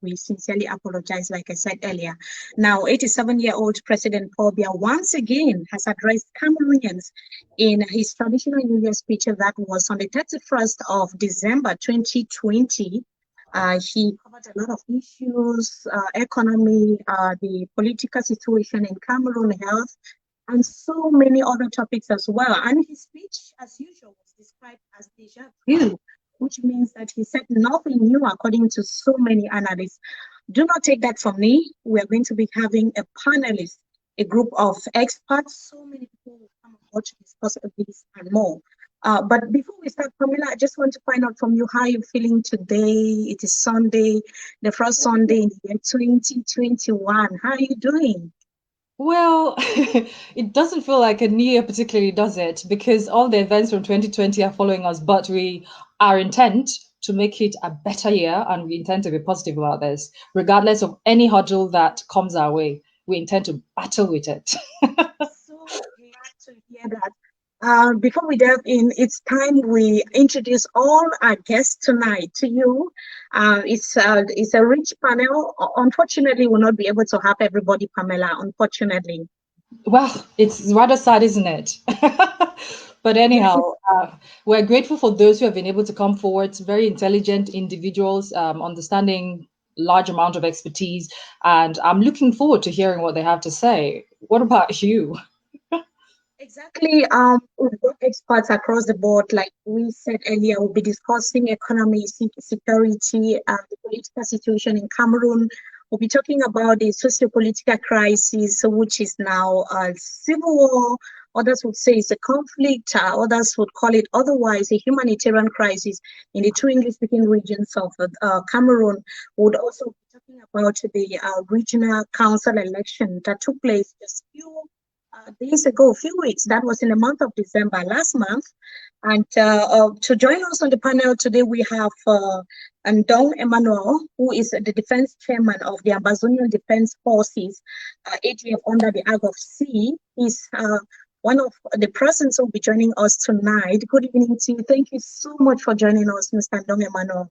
we sincerely apologize, like I said earlier. Now, 87-year-old President Paul Biya once again has addressed Cameroonians in his traditional New Year speech that was on the 31st of December 2020. He covered a lot of issues, economy, the political situation in Cameroon, health, and so many other topics as well. And his speech, as usual, was described as déjà vu, which means that he said nothing new according to so many analysts. Do not take that from me. We are going to be having a panelist, a group of experts. So many people will come and watch discuss this and more. But before we start, Pamela, I just want to find out from you how you're feeling today. It is Sunday, the first Sunday in the year 2021. How are you doing? Well, it doesn't feel like a new year particularly, does it? Because all the events from 2020 are following us, but we are intent to make it a better year, and we intend to be positive about this, regardless of any hurdle that comes our way. We intend to battle with it. So glad to hear that. Before we delve in, it's time we introduce all our guests tonight to you. It's a rich panel. Unfortunately, we'll not be able to have everybody, Pamela, unfortunately. Well, it's rather sad, isn't it? But anyhow, we're grateful for those who have been able to come forward, very intelligent individuals, understanding large amount of expertise, and I'm looking forward to hearing what they have to say. What about you? Exactly. We've got experts across the board. Like we said earlier, we'll be discussing economy, security, the political situation in Cameroon. We'll be talking about the socio-political crisis, which is now a civil war. Others would say it's a conflict. Others would call it otherwise a humanitarian crisis in the two English-speaking regions of Cameroon. We would also be talking about the regional council election that took place just days ago, a few weeks. That was in the month of December last month. And to join us on the panel today, we have Emmanuel, who is the defense chairman of the Amazonian Defense Forces, ADF under the Agbor. He's one of the persons who will be joining us tonight. Good evening to you. Thank you so much for joining us, Mr. Emmanuel.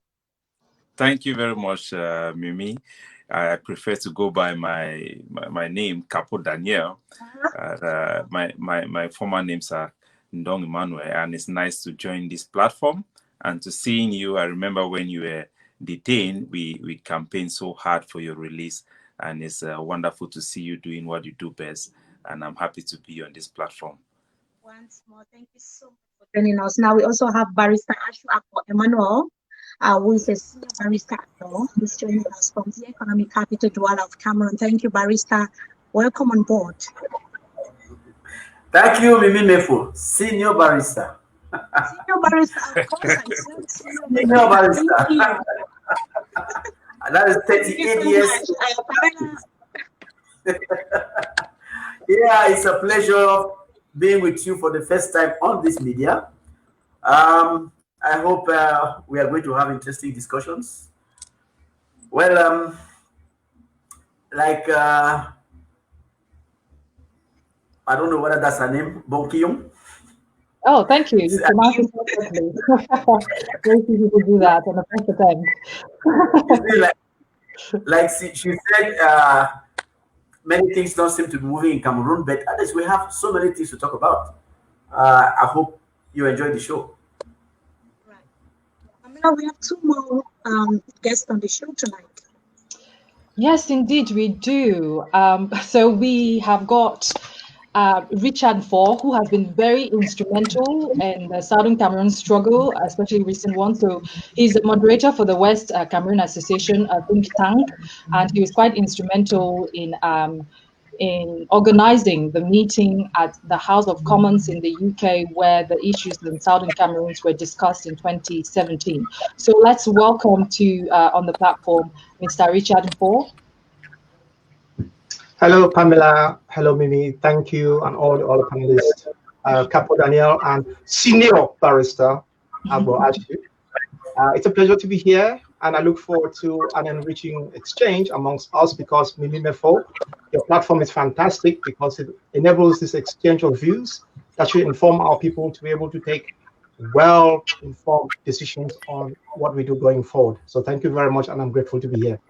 Thank you very much, Mimi. I prefer to go by my name, Capo Daniel. My former names are Emmanuel, and it's nice to join this platform and to seeing you. I remember when you were detained, we campaigned so hard for your release, and it's wonderful to see you doing what you do best. And I'm happy to be on this platform. Once more, thank you so much for joining us. Now we also have Barrister Ashu Emmanuel, who is a senior barrister. He's joining us from the economic capital Douala of Cameroon. Thank you, Barrister. Welcome on board. Thank you, Mimi Mefo, senior barrister. Senior barrister, of course, I said senior barrister. That is 38 years. Yeah, it's a pleasure being with you for the first time on this media. I hope we are going to have interesting discussions. Well, I don't know whether that's her name, Bonkiyong. Oh, thank you. You pronounced it perfectly. Very easy to do that on the first attempt. like she said, many things don't seem to be moving in Cameroon, but at least we have so many things to talk about. I hope you enjoy the show. We have two more guests on the show tonight. Yes, indeed, we do. So we have got Richard Nfor, who has been very instrumental in the Southern Cameroon struggle, especially recent one. So he's the moderator for the West Cameroon Association, a think tank, and he was quite instrumental in organizing the meeting at the House of Commons in the UK, where the issues in Southern Cameroons were discussed in 2017. So let's welcome to on the platform, Mr. Richard Nfor. Hello, Pamela. Hello, Mimi. Thank you, and all the panelists, Capo Daniel and senior barrister Agbor Ashu. It's a pleasure to be here, and I look forward to an enriching exchange amongst us because Mimi Mefo, your platform is fantastic because it enables this exchange of views that should inform our people to be able to take well-informed decisions on what we do going forward. So thank you very much, and I'm grateful to be here.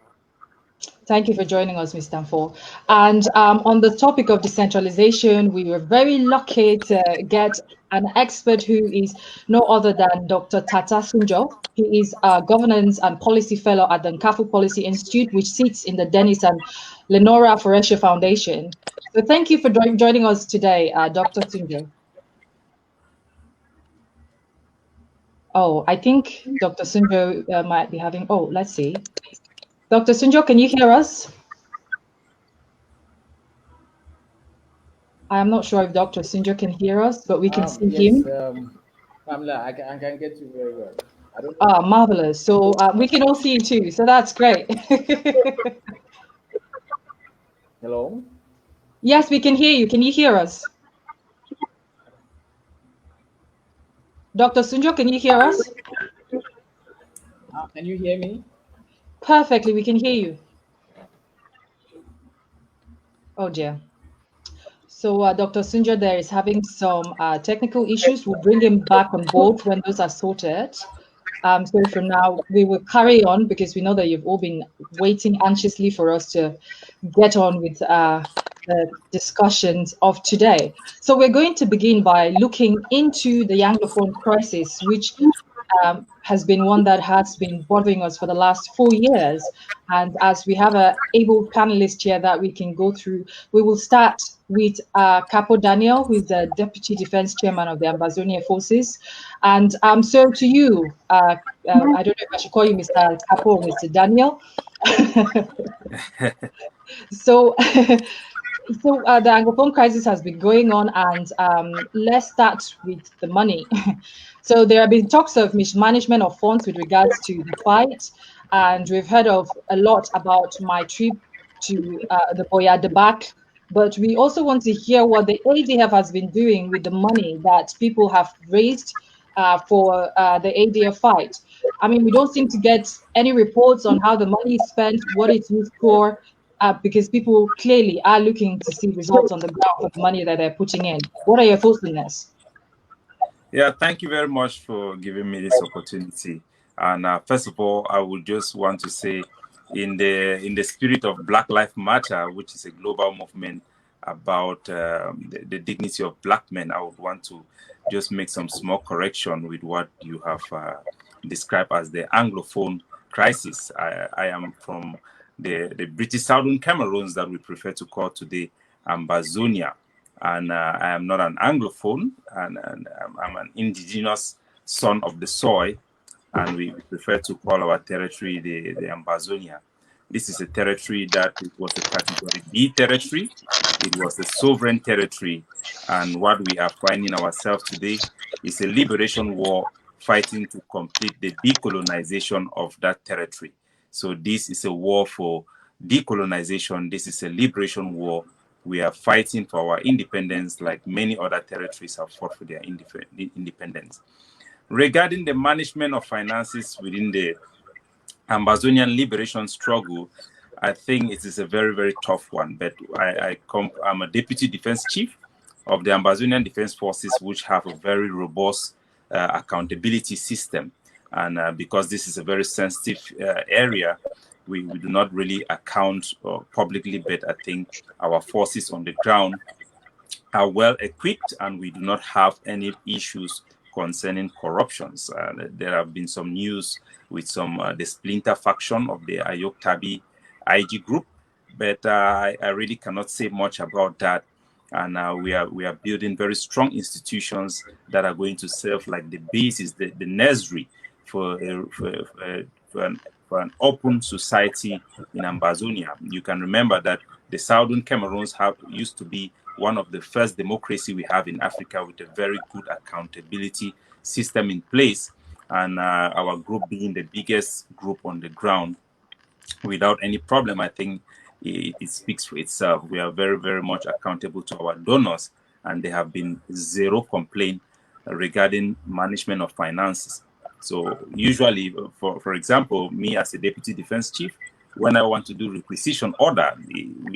Thank you for joining us, Mr. Nfor. And on the topic of decentralization, we were very lucky to get an expert who is no other than Dr. Tata Sunjo. He is a governance and policy fellow at the Nkafu Policy Institute, which sits in the Dennis and Lenora Foresha Foundation. So thank you for joining us today, Dr. Sunjo. Oh, I think Dr. Sunjo might be having, oh, let's see. Dr. Sunjo, can you hear us? I'm not sure if Dr. Sunjo can hear us, but we can see him. Pamela, I can get you very well. I don't know. Marvelous. So we can all see you too. So that's great. Hello? Yes, we can hear you. Can you hear us? Dr. Sunjo, can you hear us? Can you hear me? Perfectly, we can hear you. Oh dear. So Dr. Sunjo there is having some technical issues. We'll bring him back on board when those are sorted. So for now, we will carry on because we know that you've all been waiting anxiously for us to get on with the discussions of today. So we're going to begin by looking into the Anglophone crisis, which has been one that has been bothering us for the last 4 years. And as we have an able panelist here that we can go through, we will start with Capo Daniel, who is the Deputy Defense Chairman of the Ambazonia Forces. And so to you, I don't know if I should call you Mr. Capo or Mr. Daniel. So the Anglophone crisis has been going on, and let's start with the money. So there have been talks of mismanagement of funds with regards to the fight, and we've heard of a lot about my trip to the Boya debacle. But we also want to hear what the ADF has been doing with the money that people have raised for the ADF fight. I mean, we don't seem to get any reports on how the money is spent, what it's used for, because people clearly are looking to see results on the ground for the money that they're putting in. What are your thoughts on this? Yeah, thank you very much for giving me this opportunity. And first of all, I would just want to say, in the spirit of Black Lives Matter, which is a global movement about the dignity of Black men, I would want to just make some small correction with what you have described as the Anglophone crisis. I am from the British Southern Cameroons that we prefer to call today Ambazonia. And I am not an Anglophone, and I'm an indigenous son of the soil, and we prefer to call our territory the Ambazonia. This is a territory that it was a category B territory. It was a sovereign territory, and what we are finding ourselves today is a liberation war fighting to complete the decolonization of that territory. So this is a war for decolonization. This is a liberation war. We are fighting for our independence like many other territories have fought for their independence. Regarding the management of finances within the Ambazonian liberation struggle, I think it is a very, very tough one. But I'm a deputy defense chief of the Ambazonian Defense Forces, which have a very robust accountability system. And because this is a very sensitive area, we do not really account publicly, but I think our forces on the ground are well equipped, and we do not have any issues concerning corruptions. There have been some news with the splinter faction of the Ayok Tabi IG group, but I really cannot say much about that. And we are building very strong institutions that are going to serve like the basis, the nursery for an open society in Ambazonia. You can remember that the Southern Cameroons used to be one of the first democracy we have in Africa, with a very good accountability system in place, and our group being the biggest group on the ground without any problem. I think it speaks for itself. We are very, very much accountable to our donors, and there have been zero complaint regarding management of finances. So usually, for example, me as a deputy defense chief, when I want to do requisition order,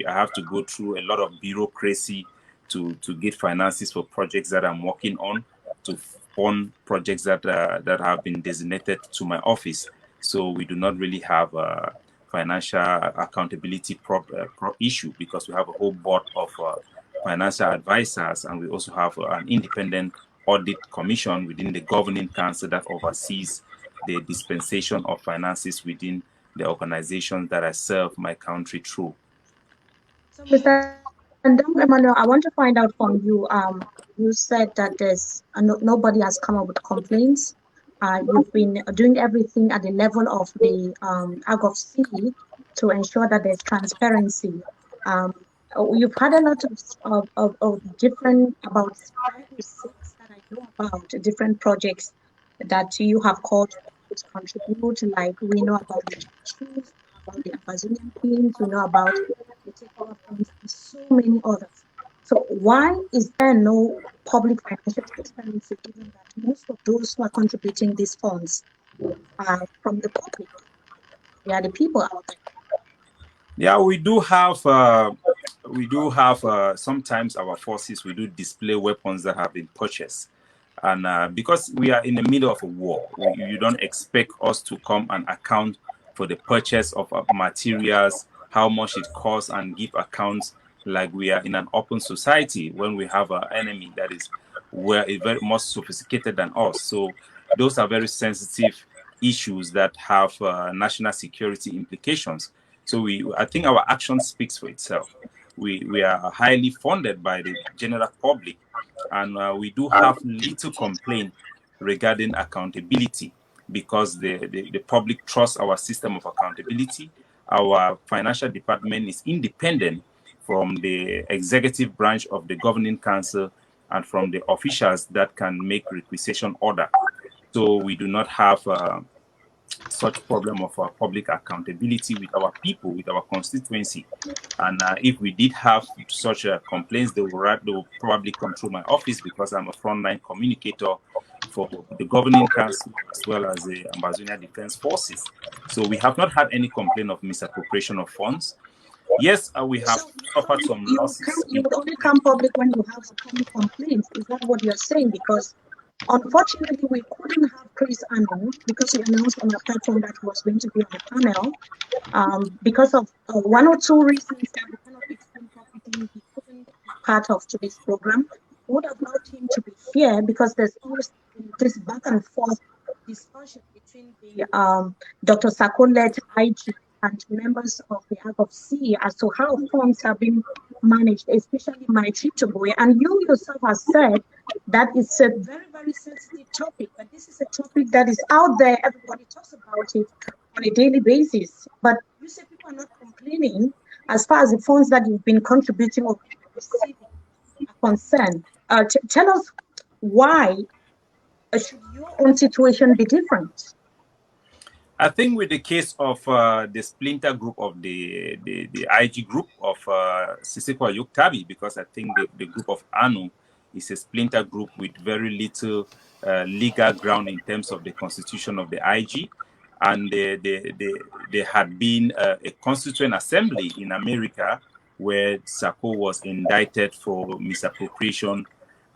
I have to go through a lot of bureaucracy to get finances for projects that I'm working on, to fund projects that have been designated to my office. So we do not really have financial accountability issue, because we have a whole board of financial advisors, and we also have an independent audit commission within the governing council that oversees the dispensation of finances within the organizations that I serve my country through. So, Mr. Emmanuel, I want to find out from you. You said that there's nobody has come up with complaints. You've been doing everything at the level of the Agbor to ensure that there's transparency. You've had a lot of different, about 5 or 6 that I know about, different projects that you have called to contribute. Like we know about the issues, about the Amazonian things, we know about the takeover funds, and so many others. So why is there no public financial transparency, given that most of those who are contributing these funds are from the public? They are the people out there. Yeah, we do have sometimes our forces, we do display weapons that have been purchased. And because we are in the middle of a war, you don't expect us to come and account for the purchase of materials, how much it costs, and give accounts like we are in an open society when we have an enemy that is very much sophisticated than us. So those are very sensitive issues that have national security implications. So I think our action speaks for itself. We are highly funded by the general public, and we do have little complaint regarding accountability, because the public trusts our system of accountability. Our financial department is independent from the executive branch of the governing council and from the officials that can make requisition order. So we do not have such problem of public accountability with our people, with our constituency. And if we did have such complaints, they will probably come through my office, because I'm a frontline communicator for the governing council as well as the Ambazonia Defense Forces. So we have not had any complaint of misappropriation of funds. Yes, we have suffered some losses. You would only come public when you have some complaints. Is that what you're saying? Because unfortunately, we couldn't have Chris Anu, because he announced on the platform that he was going to be on the panel. Because of 1 or 2 reasons that we cannot explain properly, he couldn't be part of today's program. Would have loved him to be here, because there's always this back and forth discussion between the Dr. Sako-led IG and members of the Agbor as to how funds have been managed, especially my trip to Boye. And you yourself have said that it's a very, very sensitive topic, but this is a topic that is out there. Everybody talks about it on a daily basis. But you say people are not complaining as far as the funds that you've been contributing or receiving are concerned. Tell us why should your own situation be different? I think with the case of the splinter group of the IG group of Siseko Yuktabi, because I think the group of ANU is a splinter group with very little legal ground in terms of the constitution of the IG. And there had been a constituent assembly in America where Sako was indicted for misappropriation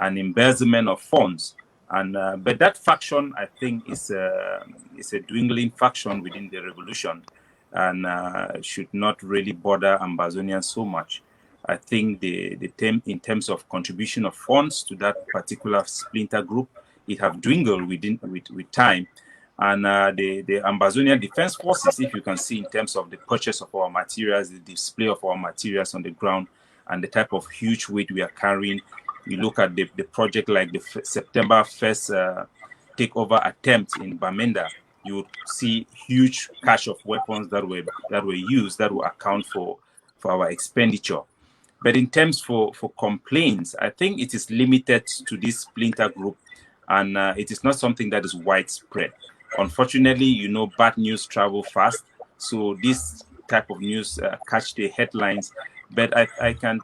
and embezzlement of funds. And but that faction, I think, is a dwindling faction within the revolution, and should not really bother Ambazonians so much. I think the term in terms of contribution of funds to that particular splinter group, it have dwindled with time. And the Ambazonia Defense Forces, if you can see in terms of the purchase of our materials, the display of our materials on the ground, and the type of huge weight we are carrying. You look at the project like the September 1st takeover attempt in Bamenda, you would see huge cache of weapons that were used that will account for our expenditure. But in terms for complaints, I think it is limited to this splinter group, and it is not something that is widespread. Unfortunately, bad news travel fast, so this type of news catch the headlines. But I can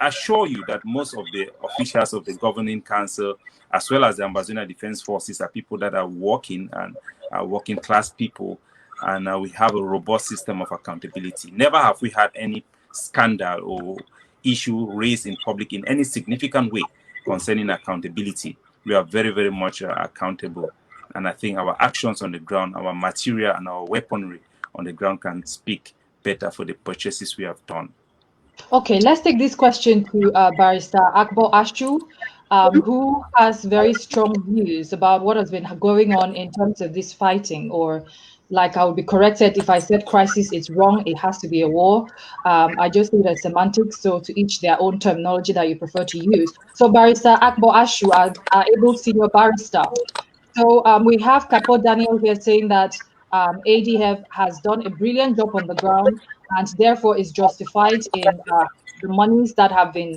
assure you that most of the officials of the governing council, as well as the Ambazonia Defense Forces, are people that are working and are working class people, and we have a robust system of accountability. Never have we had any scandal or issue raised in public in any significant way concerning accountability. We are very, very much accountable, and I think our actions on the ground, our material and our weaponry on the ground can speak better for the purchases we have done. Okay, let's take this question to Barrister Agbor Ashu, who has very strong views about what has been going on in terms of this fighting, or like I would be corrected if I said crisis is wrong, it has to be a war. I just think that semantics, so to each their own terminology that you prefer to use. So Barrister Agbor Ashu, our able senior barrister. So we have Capo Daniel here saying that ADF has done a brilliant job on the ground and therefore is justified in the monies that have been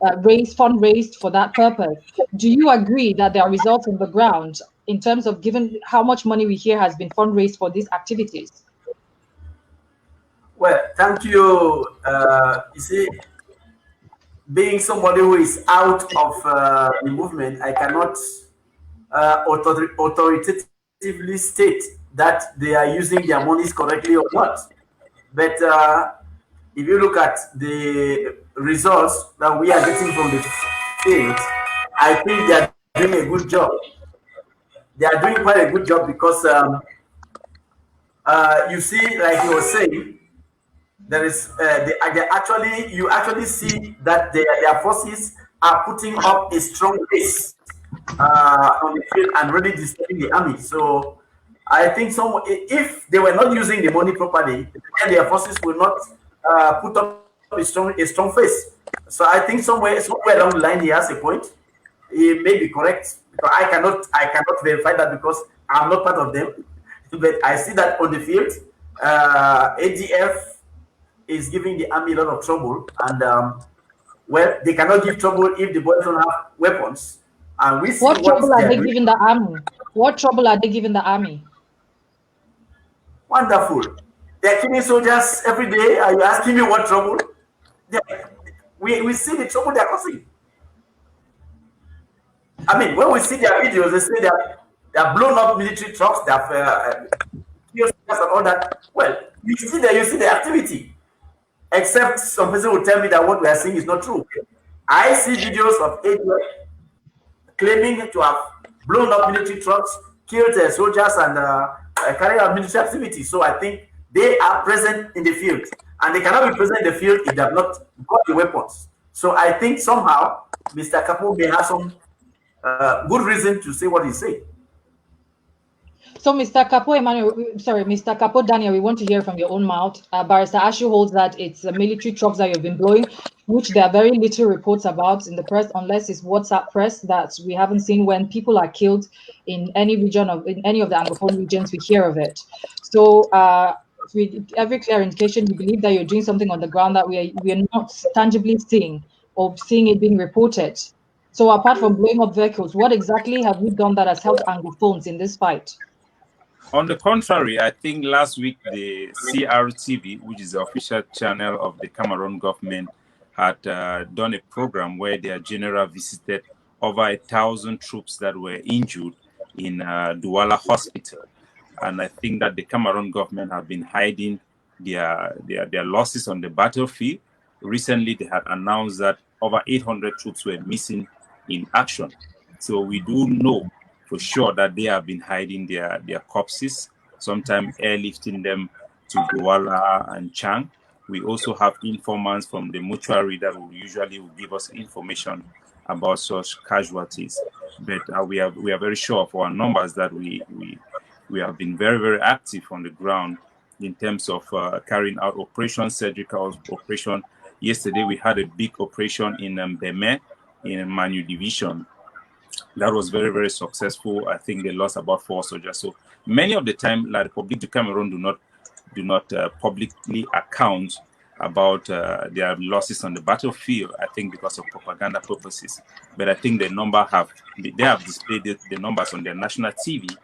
fundraised for that purpose. Do you agree that there are results on the ground in terms of given how much money we hear has been fundraised for these activities? Well, thank you. You see, being somebody who is out of the movement, I cannot authoritatively state that they are using their monies correctly or not. But if you look at the results that we are getting from the field, I think they are doing a good job. They are doing quite a good job because you see, like you were saying, there is you actually see that their forces are putting up a strong base on the field and really disturbing the army. So I think if they were not using the money properly, then their forces will not put up a strong face. So I think somewhere along the line he has a point. He may be correct. Because I cannot verify that because I'm not part of them. But I see that on the field, ADF is giving the army a lot of trouble, and well, they cannot give trouble if the boys don't have weapons. And we see what trouble are they giving the army? What trouble are they giving the army? Wonderful. They're killing soldiers every day. Are you asking me what trouble? We see the trouble they're causing. I mean, when we see their videos, they say they're blown up military trucks, they're and all that. Well, you see the activity. Except some person will tell me that what we are seeing is not true. I see videos of ADF claiming to have blown up military trucks, killed soldiers, and carried out military activity. So I think they are present in the field, and they cannot be present in the field if they have not got the weapons. So I think somehow Mr. Capo may have some good reason to say what he's saying. So, Mr. Capo, Mr. Capo Daniel, we want to hear from your own mouth. Barrister Ashu holds that it's military trucks that you've been blowing, which there are very little reports about in the press, unless it's WhatsApp press that we haven't seen. When people are killed in any region in any of the Anglophone regions, we hear of it. So, with every clear indication, you believe that you're doing something on the ground that we are not tangibly seeing or seeing it being reported. So, apart from blowing up vehicles, what exactly have you done that has helped Anglophones in this fight? On the contrary, I think last week the CRTV, which is the official channel of the Cameroon government, had done a program where their general visited over 1,000 troops that were injured in Douala Hospital. And I think that the Cameroon government have been hiding their losses on the battlefield. Recently, they had announced that over 800 troops were missing in action. So we do know for sure that they have been hiding their corpses, sometimes airlifting them to Douala and Chang. We also have informants from the mortuary that will usually give us information about such casualties. But we are very sure of our numbers that we have been very, very active on the ground in terms of carrying out operations, surgical operation. Yesterday, we had a big operation in Beme, in Manu Division. That was very, very successful. I think they lost about 4 soldiers. So many of the time, La République du Cameroon do not publicly account about their losses on the battlefield. I think because of propaganda purposes. But I think they have displayed the numbers on their national TV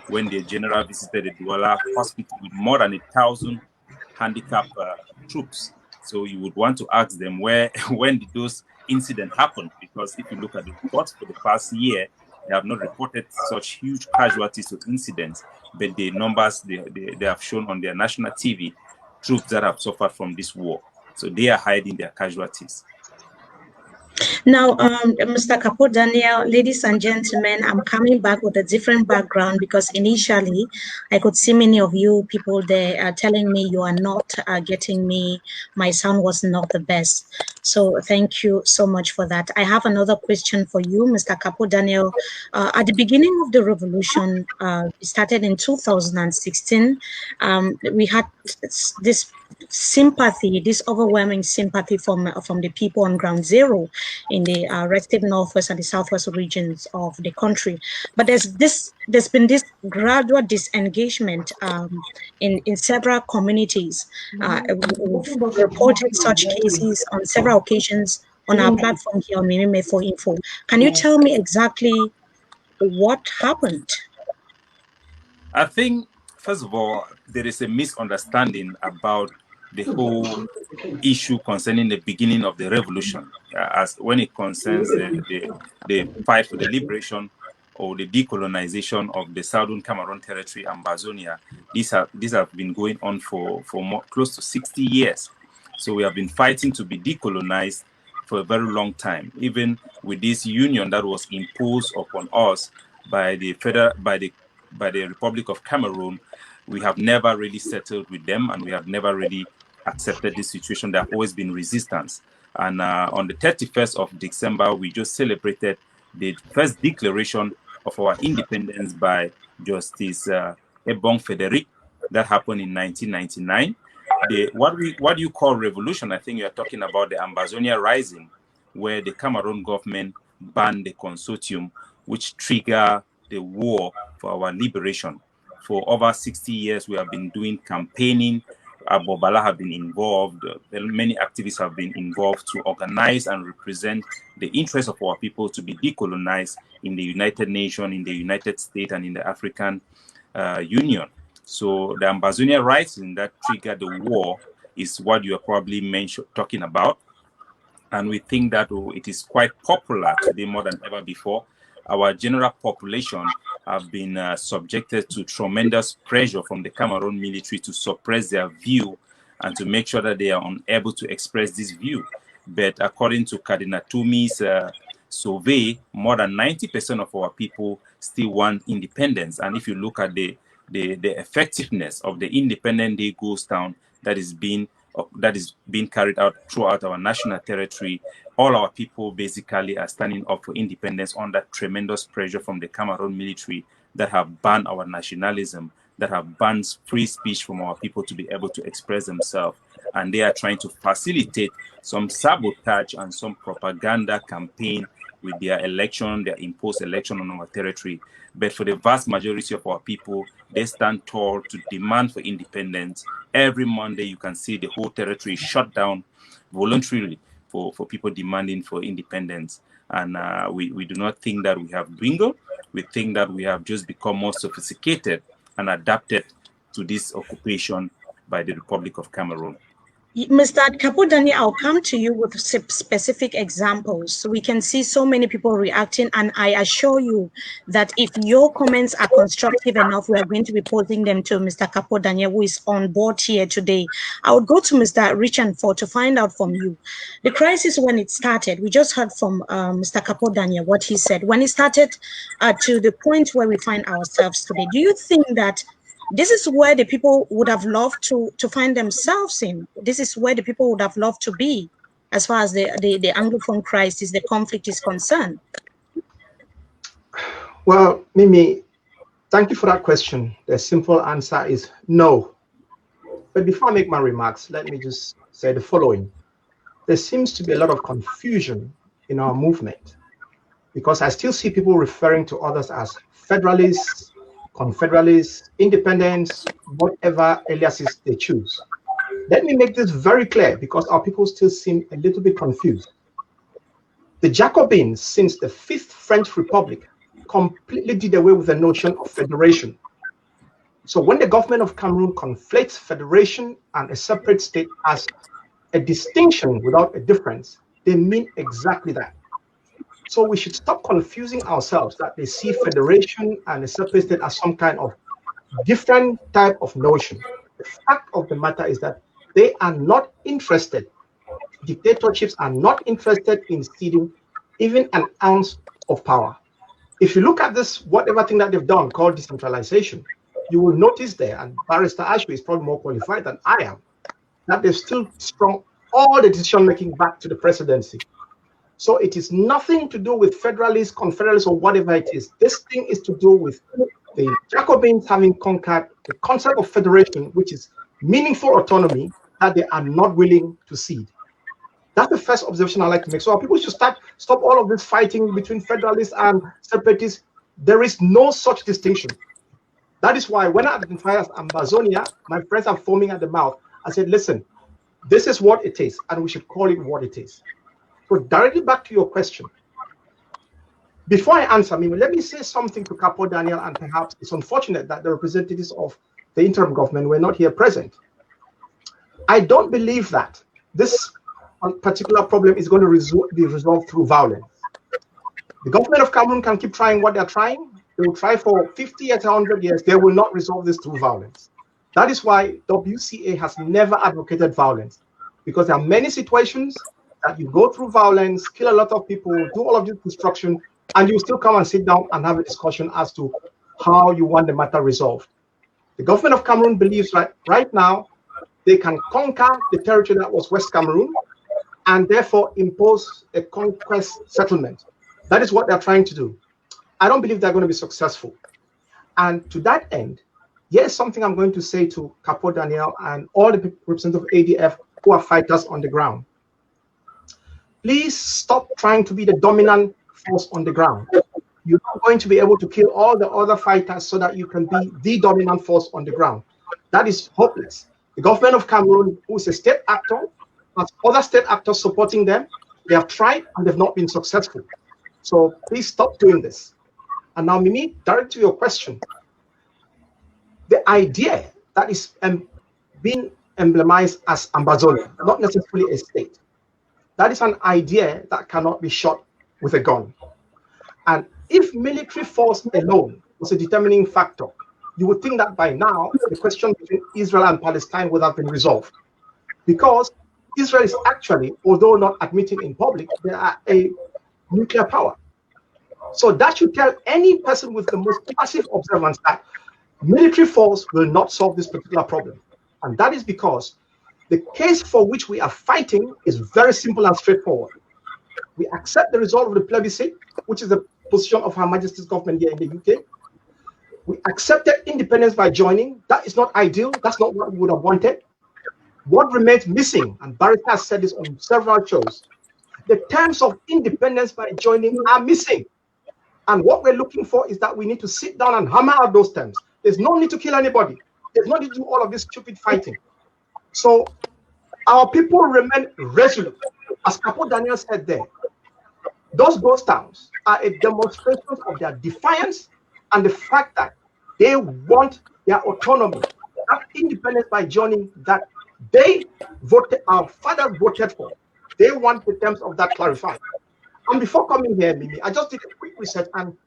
when the general visited the Douala hospital with more than 1,000 handicapped troops. So you would want to ask them when did those incident happened, because if you look at the reports for the past year, they have not reported such huge casualties or incidents, but the numbers they have shown on their national TV, troops that have suffered from this war. So they are hiding their casualties. Now, Mr. Capo Daniel, ladies and gentlemen, I'm coming back with a different background because initially I could see many of you people there telling me you are not getting me. My sound was not the best. So thank you so much for that. I have another question for you, Mr. Capo Daniel. At the beginning of the revolution, it started in 2016. We had this sympathy, this overwhelming sympathy from the people on ground zero in the respective northwest and the southwest regions of the country. But there's been this gradual disengagement in several communities. We've reported such cases on several occasions on our platform here on Mimi Mefo Info. Can you tell me exactly what happened? I think, first of all, there is a misunderstanding about the whole issue concerning the beginning of the revolution, as when it concerns the fight for the liberation or the decolonization of the Southern Cameroon territory and Bazonia. These have been going on for close to 60 years. So we have been fighting to be decolonized for a very long time, even with this union that was imposed upon us by the Republic of Cameroon. We have never really settled with them, and we have never really accepted this situation. There have always been resistance. And on the 31st of December, we just celebrated the first declaration of our independence by Justice Ebong Frederick. That happened in 1999. What you call revolution, I think you are talking about the Ambazonia Rising, where the Cameroon government banned the consortium, which triggered the war for our liberation. For over 60 years, we have been doing campaigning. Agbor have been involved. Many activists have been involved to organize and represent the interests of our people to be decolonized in the United Nations, in the United States, and in the African Union. So the Ambazonia Rising that triggered the war is what you are probably talking about. And we think that it is quite popular today more than ever before. Our general population have been subjected to tremendous pressure from the Cameroon military to suppress their view and to make sure that they are unable to express this view. But according to Cardinal Tumi's survey, more than 90% of our people still want independence. And if you look at the effectiveness of the Independent Day Ghost Town that is being carried out throughout our national territory, all our people basically are standing up for independence under tremendous pressure from the Cameroon military that have banned our nationalism, that have banned free speech from our people to be able to express themselves. And they are trying to facilitate some sabotage and some propaganda campaign with their imposed election on our territory. But for the vast majority of our people, they stand tall to demand for independence. Every Monday, you can see the whole territory shut down voluntarily for people demanding for independence. And we do not think that we have dwindled. We think that we have just become more sophisticated and adapted to this occupation by the Republic of Cameroon. Mr. Capo Daniel, I'll come to you with specific examples. So we can see so many people reacting, and I assure you that if your comments are constructive enough, we are going to be posting them to Mr. Capo Daniel, who is on board here today. I would go to Mr. Richard Nfor to find out from you. The crisis, when it started, we just heard from Mr. Capo Daniel what he said. When it started to the point where we find ourselves today, do you think that this is where the people would have loved to find themselves in? This is where the people would have loved to be as far as the Anglophone crisis, the conflict is concerned? Well, Mimi, thank you for that question. The simple answer is no. But before I make my remarks, let me just say the following. There seems to be a lot of confusion in our movement because I still see people referring to others as federalists, confederalists, independents, whatever aliases they choose. Let me make this very clear because our people still seem a little bit confused. The Jacobins, since the Fifth French Republic, completely did away with the notion of federation. So when the government of Cameroon conflates federation and a separate state as a distinction without a difference, they mean exactly that. So we should stop confusing ourselves that they see federation and a separate state as some kind of different type of notion. The fact of the matter is that they are not interested dictatorships are not interested in ceding even an ounce of power. If you look at this, whatever thing that they've done called decentralization, you will notice there, and Barrister Ashu is probably more qualified than I am, that they've still strung all the decision making back to the presidency. So it is nothing to do with federalists, confederalists, or whatever it is. This thing is to do with the Jacobins having conquered the concept of federation, which is meaningful autonomy that they are not willing to cede. That's the first observation I like to make. So people should stop all of this fighting between federalists and separatists. There is no such distinction. That is why when I identify as Ambazonia, my friends are foaming at the mouth. I said, listen, this is what it is, and we should call it what it is. So directly back to your question. Before I answer, let me say something to Capo Daniel, and perhaps it's unfortunate that the representatives of the interim government were not here present. I don't believe that this particular problem is going to be resolved through violence. The government of Cameroon can keep trying what they're trying. They will try for 50 years, 100 years. They will not resolve this through violence. That is why WCA has never advocated violence, because there are many situations that you go through violence, kill a lot of people, do all of this destruction, and you still come and sit down and have a discussion as to how you want the matter resolved. The government of Cameroon believes right now they can conquer the territory that was West Cameroon and therefore impose a conquest settlement. That is what they're trying to do. I don't believe they're going to be successful. And to that end, here's something I'm going to say to Capo Daniel and all the representatives of ADF who are fighters on the ground. Please stop trying to be the dominant force on the ground. You're not going to be able to kill all the other fighters so that you can be the dominant force on the ground. That is hopeless. The government of Cameroon, who is a state actor, has other state actors supporting them. They have tried and they've not been successful. So please stop doing this. And now, Mimi, direct to your question. The idea that is being emblemized as Ambazonia, not necessarily a state, that is an idea that cannot be shot with a gun. And if military force alone was a determining factor, you would think that by now the question between Israel and Palestine would have been resolved. Because Israel is actually, although not admitting in public, they are a nuclear power. So that should tell any person with the most passive observance that military force will not solve this particular problem. And that is because the case for which we are fighting is very simple and straightforward. We accept the result of the plebiscite, which is the position of Her Majesty's government here in the UK. We accepted independence by joining. That is not ideal. That's not what we would have wanted. What remains missing, and Barrister has said this on several shows, the terms of independence by joining are missing. And what we're looking for is that we need to sit down and hammer out those terms. There's no need to kill anybody. There's no need to do all of this stupid fighting. So our people remain resolute. As Capo Daniel said there, those ghost towns are a demonstration of their defiance and the fact that they want their autonomy, that independence by joining that they voted, our fathers voted for. They want the terms of that clarified. And before coming here, Mimi, I just did a quick research, and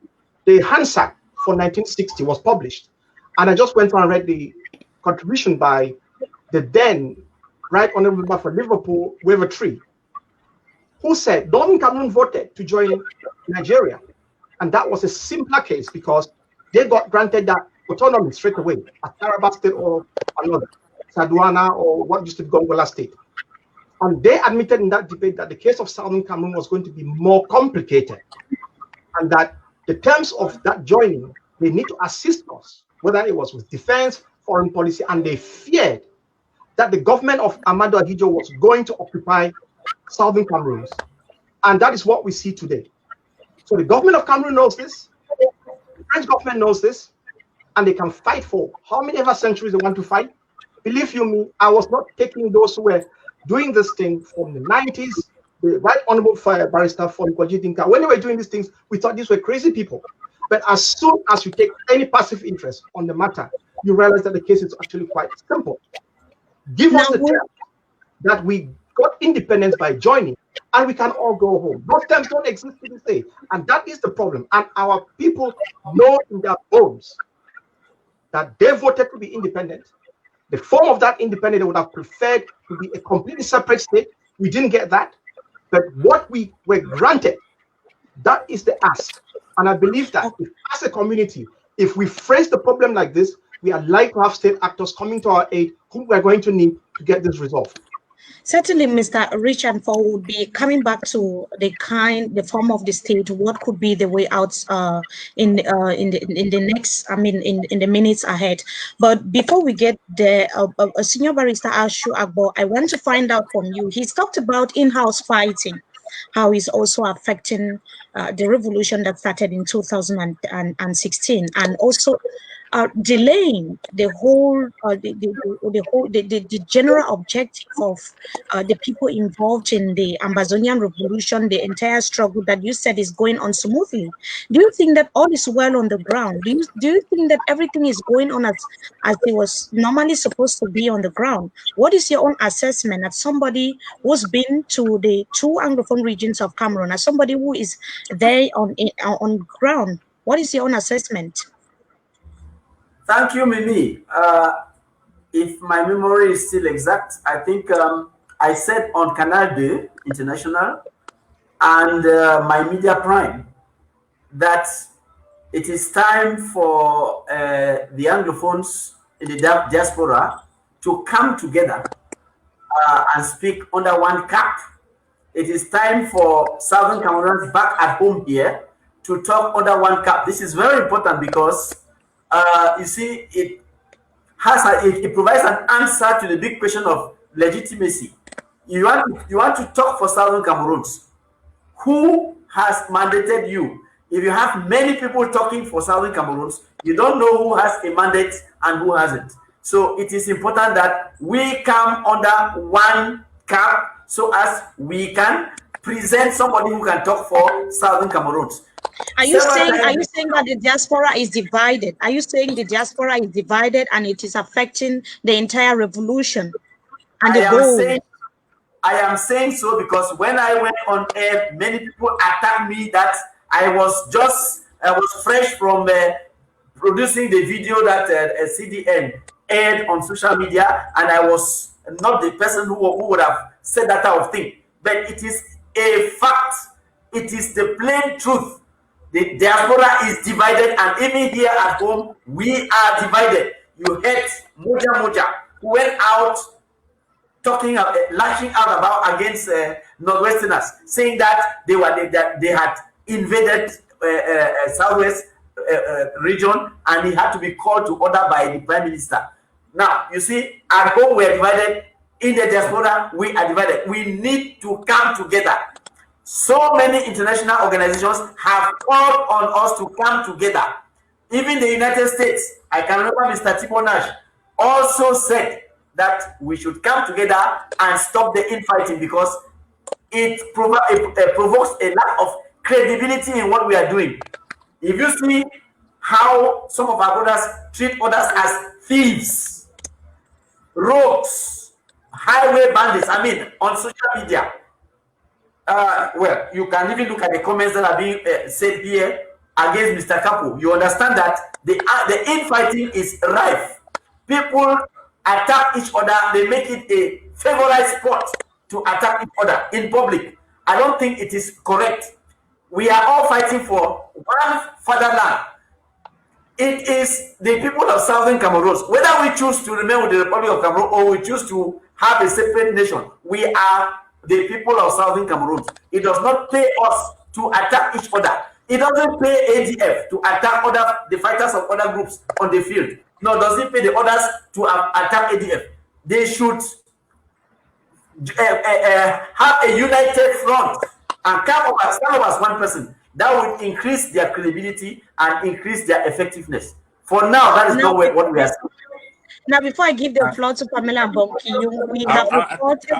the Hansard for 1960 was published. And I just went through and read the contribution by the then Right Honorable Member for Liverpool, Waver Tree, who said Northern Cameroon voted to join Nigeria. And that was a simpler case because they got granted that autonomy straight away at Taraba State or another, Saduana or what used to be Gongola State. And they admitted in that debate that the case of Southern Cameroon was going to be more complicated and that the terms of that joining, they need to assist us, whether it was with defense, foreign policy, and they feared that the government of Amadou Ahidjo was going to occupy Southern Cameroon. And that is what we see today. So the government of Cameroon knows this, the French government knows this, and they can fight for how many ever centuries they want to fight. Believe you me, I was not taking those who were doing this thing from the 90s, the Right Honorable Barrister for Dinka. When they were doing these things, we thought these were crazy people. But as soon as you take any passive interest on the matter, you realize that the case is actually quite simple. Give us the term that we got independence by joining, and we can all go home. Those terms don't exist to this day, and that is the problem. And our people know in their bones that they voted to be independent. The form of that independence they would have preferred to be a completely separate state We didn't get that, but what we were granted, that is the ask. And I believe that if, as a community, if we phrase the problem like this, we are likely to have state actors coming to our aid, whom we're going to need to get this resolved. Certainly, Mr. Richard Nfor would be coming back to the form of the state. What could be the way out in the next, in the minutes ahead. But before we get there, Senior Barrister Ashu Agbor, I want to find out from you. He's talked about in-house fighting, how it's also affecting the revolution that started in 2016, and also delaying the whole the general objective of the people involved in the Amazonian revolution, the entire struggle that you said is going on smoothly. Do you think that all is well on the ground? Do you think that everything is going on as it was normally supposed to be on the ground? What is your own assessment as somebody who's been to the two Anglophone regions of Cameroon, as somebody who is there on ground? What is your own assessment? Thank you, Mimi. If my memory is still exact, I think I said on Canal 2 International and my Media Prime that it is time for the Anglophones in the diaspora to come together and speak under one cap. It is time for Southern Cameroons back at home here to talk under one cap. This is very important because you see, it provides an answer to the big question of legitimacy. You want to talk for Southern Cameroons. Who has mandated you? If you have many people talking for Southern Cameroons, you don't know who has a mandate and who hasn't. So it is important that we come under one cap so as we can present somebody who can talk for Southern Cameroons. Are you saying that the diaspora is divided? Are you saying the diaspora is divided and it is affecting the entire revolution and the goal? I am saying so because when I went on air, many people attacked me that I was fresh from producing the video that CDN aired on social media, and I was not the person who would have said that type of thing. But it is a fact. It is the plain truth. The diaspora is divided, and even here at home, we are divided. You heard Moja, who went out talking, lashing out about against Northwesterners, saying that they had invaded Southwest region, and he had to be called to order by the Prime Minister. Now, you see, at home we are divided. In the diaspora, we are divided. We need to come together. So many international organizations have called on us to come together. Even the United States, I can remember Mr. Tipo Nash also said that we should come together and stop the infighting because it provokes a lack of credibility in what we are doing. If you see how some of our brothers treat others as thieves, rogues, highway bandits, on social media, well, you can even look at the comments that are being said here against Mr. Capo. You understand that the infighting is rife. People attack each other. They make it a favorite spot to attack each other in public. I don't think it is correct. We are all fighting for one fatherland. It is the people of Southern Cameroon. Whether we choose to remain with the Republic of Cameroon or we choose to have a separate nation, we are the people of Southern Cameroon. It does not pay us to attack each other. It doesn't pay ADF to attack the fighters of other groups on the field. No, it doesn't pay the others to attack ADF. They should have a united front and come up as one person. That would increase their credibility and increase their effectiveness. For now, that is not what we are saying. Now, before I give the floor to Pamela and Bonki, we have reported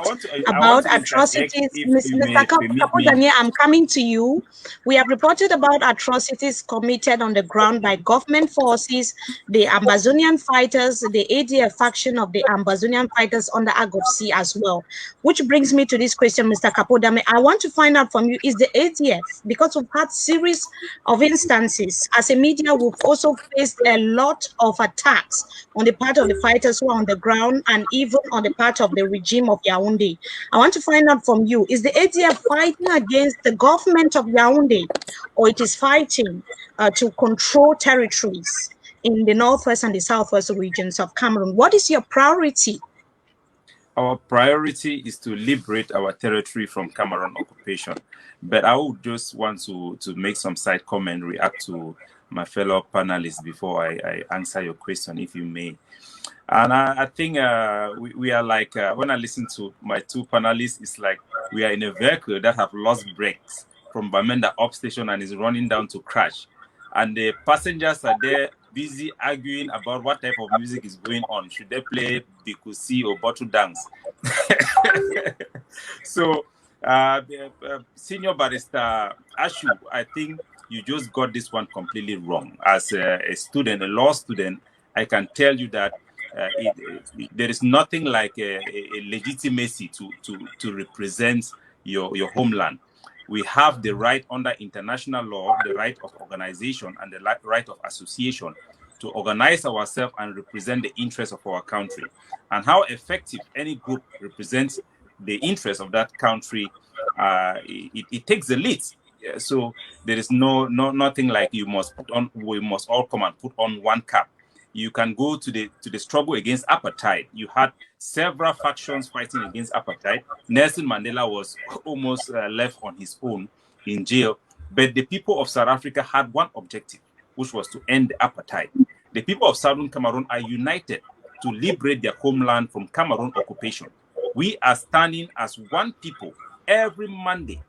about atrocities. Mr. Capo Daniel, I'm coming to you. We have reported about atrocities committed on the ground by government forces, the Amazonian fighters, the ADF faction of the Amazonian fighters under Agbor as well. Which brings me to this question, Mr. Capo Daniel. I want to find out from you, is the ADF, because we've had series of instances, as a media, we've also faced a lot of attacks on the part of the the fighters who are on the ground and even on the part of the regime of Yaoundé. I want to find out from you, is the ADF fighting against the government of Yaoundé, or it is fighting to control territories in the northwest and the southwest regions of Cameroon? What is your priority? Our priority is to liberate our territory from Cameroon occupation. But I would just want to make some side comment, react to my fellow panelists before I answer your question, if you may. And I think we are like, when I listen to my two panelists, it's like we are in a vehicle that have lost brakes from Bamenda up station and is running down to crash. And the passengers are there busy arguing about what type of music is going on. Should they play Bikusi or bottle dance? So, Senior Barrister Ashu, I think you just got this one completely wrong. As a student, a law student, I can tell you that there is nothing like a legitimacy to represent your homeland. We have the right under international law, the right of organization and the right of association to organize ourselves and represent the interests of our country. And how effective any group represents the interests of that country, it takes the lead. So there is nothing like we must all come and put on one cap. You can go to the struggle against apartheid. You had several factions fighting against apartheid. Nelson Mandela was almost left on his own in jail. But the people of South Africa had one objective, which was to end the apartheid. The people of Southern Cameroon are united to liberate their homeland from Cameroon occupation. We are standing as one people every Monday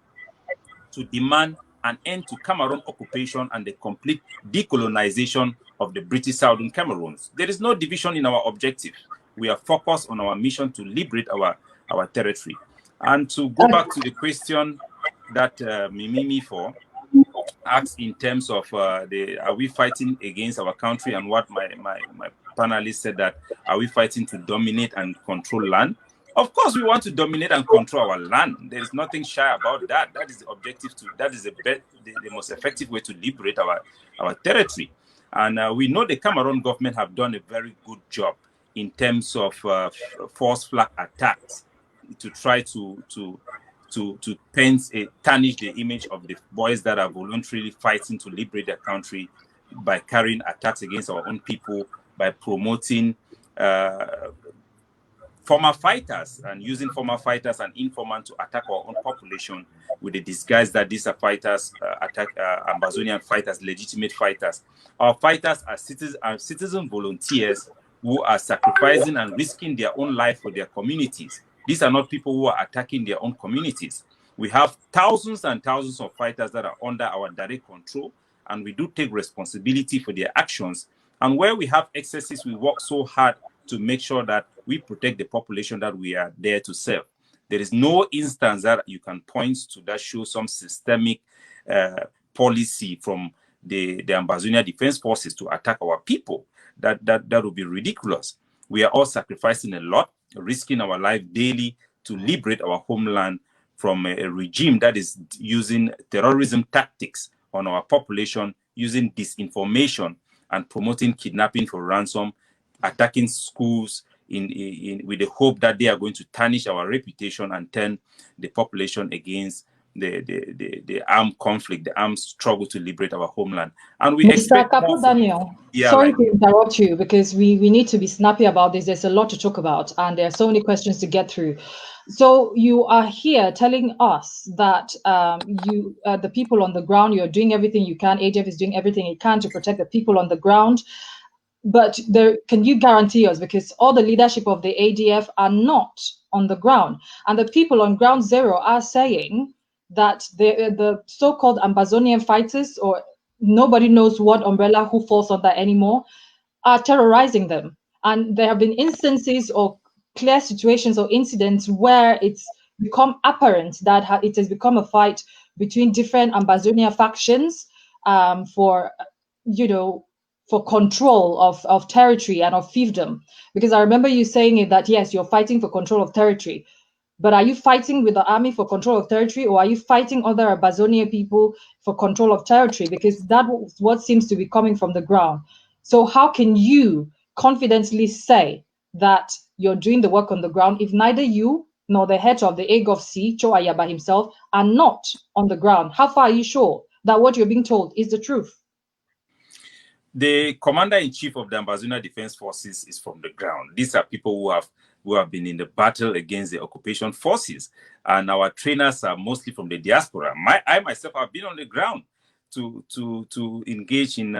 to demand an end to Cameroon occupation and the complete decolonization of the British Southern Cameroons. There is no division in our objective. We are focused on our mission to liberate our territory. And to go back to the question that Mimi Mefo asked in terms of are we fighting against our country, and what my panelists said, that are we fighting to dominate and control land? Of course, we want to dominate and control our land. There is nothing shy about that. That is the objective. That is the most effective way to liberate our territory. And we know the Cameroon government have done a very good job in terms of forced flag attacks to try to tarnish the image of the boys that are voluntarily fighting to liberate their country by carrying attacks against our own people, by promoting former fighters and using former fighters and informants to attack our own population with the disguise that these are fighters, attack Ambazonian fighters, legitimate fighters. Our fighters are citizen volunteers who are sacrificing and risking their own life for their communities. These are not people who are attacking their own communities. We have thousands and thousands of fighters that are under our direct control, and we do take responsibility for their actions. And where we have excesses, we work so hard to make sure that we protect the population that we are there to serve. There is no instance that you can point to that shows some systemic policy from the Ambazonia Defense Forces to attack our people. That would be ridiculous. We are all sacrificing a lot, risking our life daily to liberate our homeland from a regime that is using terrorism tactics on our population, using disinformation and promoting kidnapping for ransom, attacking schools with the hope that they are going to tarnish our reputation and turn the population against the armed conflict, the armed struggle to liberate our homeland. And we expect Capo Daniel, sorry to interrupt you, because we need to be snappy about this. There's a lot to talk about, and there are so many questions to get through. So you are here telling us that the people on the ground, you're doing everything you can. ADF is doing everything it can to protect the people on the ground. But can you guarantee us, because all the leadership of the ADF are not on the ground, and the people on ground zero are saying that the so-called Ambazonian fighters, or nobody knows what umbrella who falls under anymore, are terrorizing them. And there have been instances or clear situations or incidents where it's become apparent that it has become a fight between different Ambazonia factions for control of territory and of fiefdom. Because I remember you saying that, yes, you're fighting for control of territory, but are you fighting with the army for control of territory, or are you fighting other Ambazonia people for control of territory? Because that was what seems to be coming from the ground. So how can you confidently say that you're doing the work on the ground if neither you nor the head of the AGOVC, Cho Ayaba himself, are not on the ground? How far are you sure that what you're being told is the truth? The commander-in-chief of the Ambazonia Defense Forces is from the ground. These are people who have been in the battle against the occupation forces, and our trainers are mostly from the diaspora. I myself have been on the ground to engage in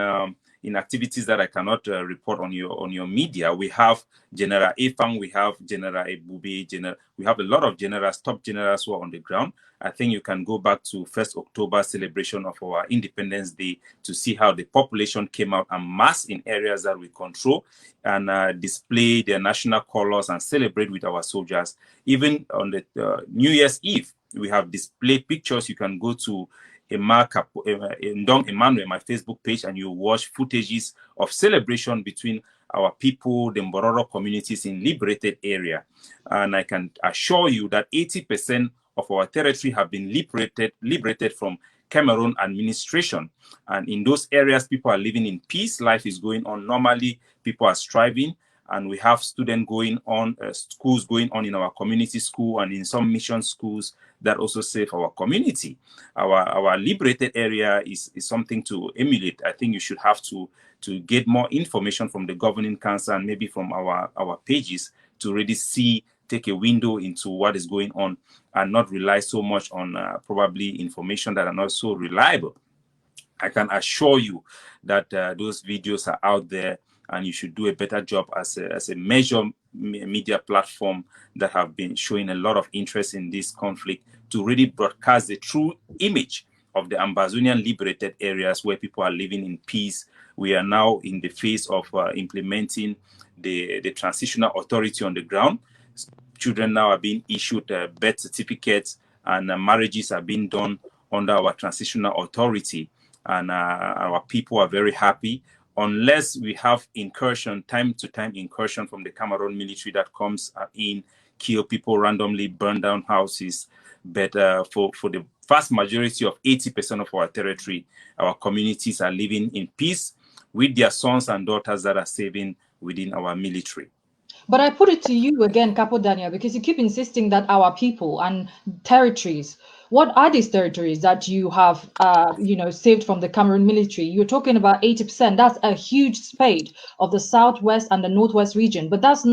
activities that I cannot report on your media. We have General Efang, we have General Ebube, we have a lot of generals, top generals who are on the ground. I think you can go back to 1st October celebration of our Independence Day to see how the population came out en masse in areas that we control and display their national colors and celebrate with our soldiers. Even on the New Year's Eve, we have display pictures. You can go to Capo, Emmanuel, my Facebook page, and you watch footages of celebration between our people, the Mbororo communities in liberated area. And I can assure you that 80% of our territory have been liberated from Cameroon administration. And in those areas, people are living in peace. Life is going on normally. People are striving. And we have students going on, schools going on in our community school and in some mission schools that also serve our community. Our liberated area is something to emulate. I think you should have to get more information from the governing council and maybe from our pages to really take a window into what is going on and not rely so much on probably information that are not so reliable. I can assure you that those videos are out there, and you should do a better job as a major media platform that have been showing a lot of interest in this conflict to really broadcast the true image of the Ambazonian liberated areas where people are living in peace. We are now in the phase of implementing the transitional authority on the ground. Children now are being issued birth certificates, and marriages are being done under our transitional authority. And our people are very happy. Unless we have time to time incursion from the Cameroon military that comes in, kill people randomly, burn down houses. But for the vast majority of 80% of our territory, our communities are living in peace with their sons and daughters that are serving within our military. But I put it to you again, Capo Daniel, because you keep insisting that our people and territories. What are these territories that you have, saved from the Cameroon military? You're talking about 80%. That's a huge spade of the southwest and the northwest region. But those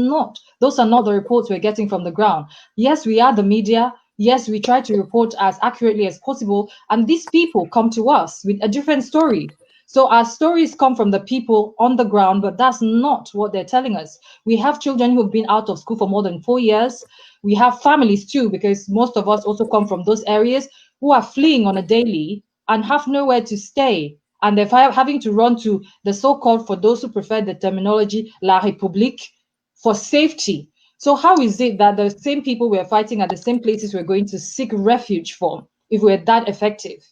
are not the reports we're getting from the ground. Yes, we are the media. Yes, we try to report as accurately as possible. And these people come to us with a different story. So our stories come from the people on the ground, but that's not what they're telling us. We have children who have been out of school for more than 4 years. We have families too, because most of us also come from those areas, who are fleeing on a daily and have nowhere to stay. And they're having to run to the so-called, for those who prefer the terminology, La République, for safety. So how is it that the same people we're fighting at the same places we're going to seek refuge from if we're that effective?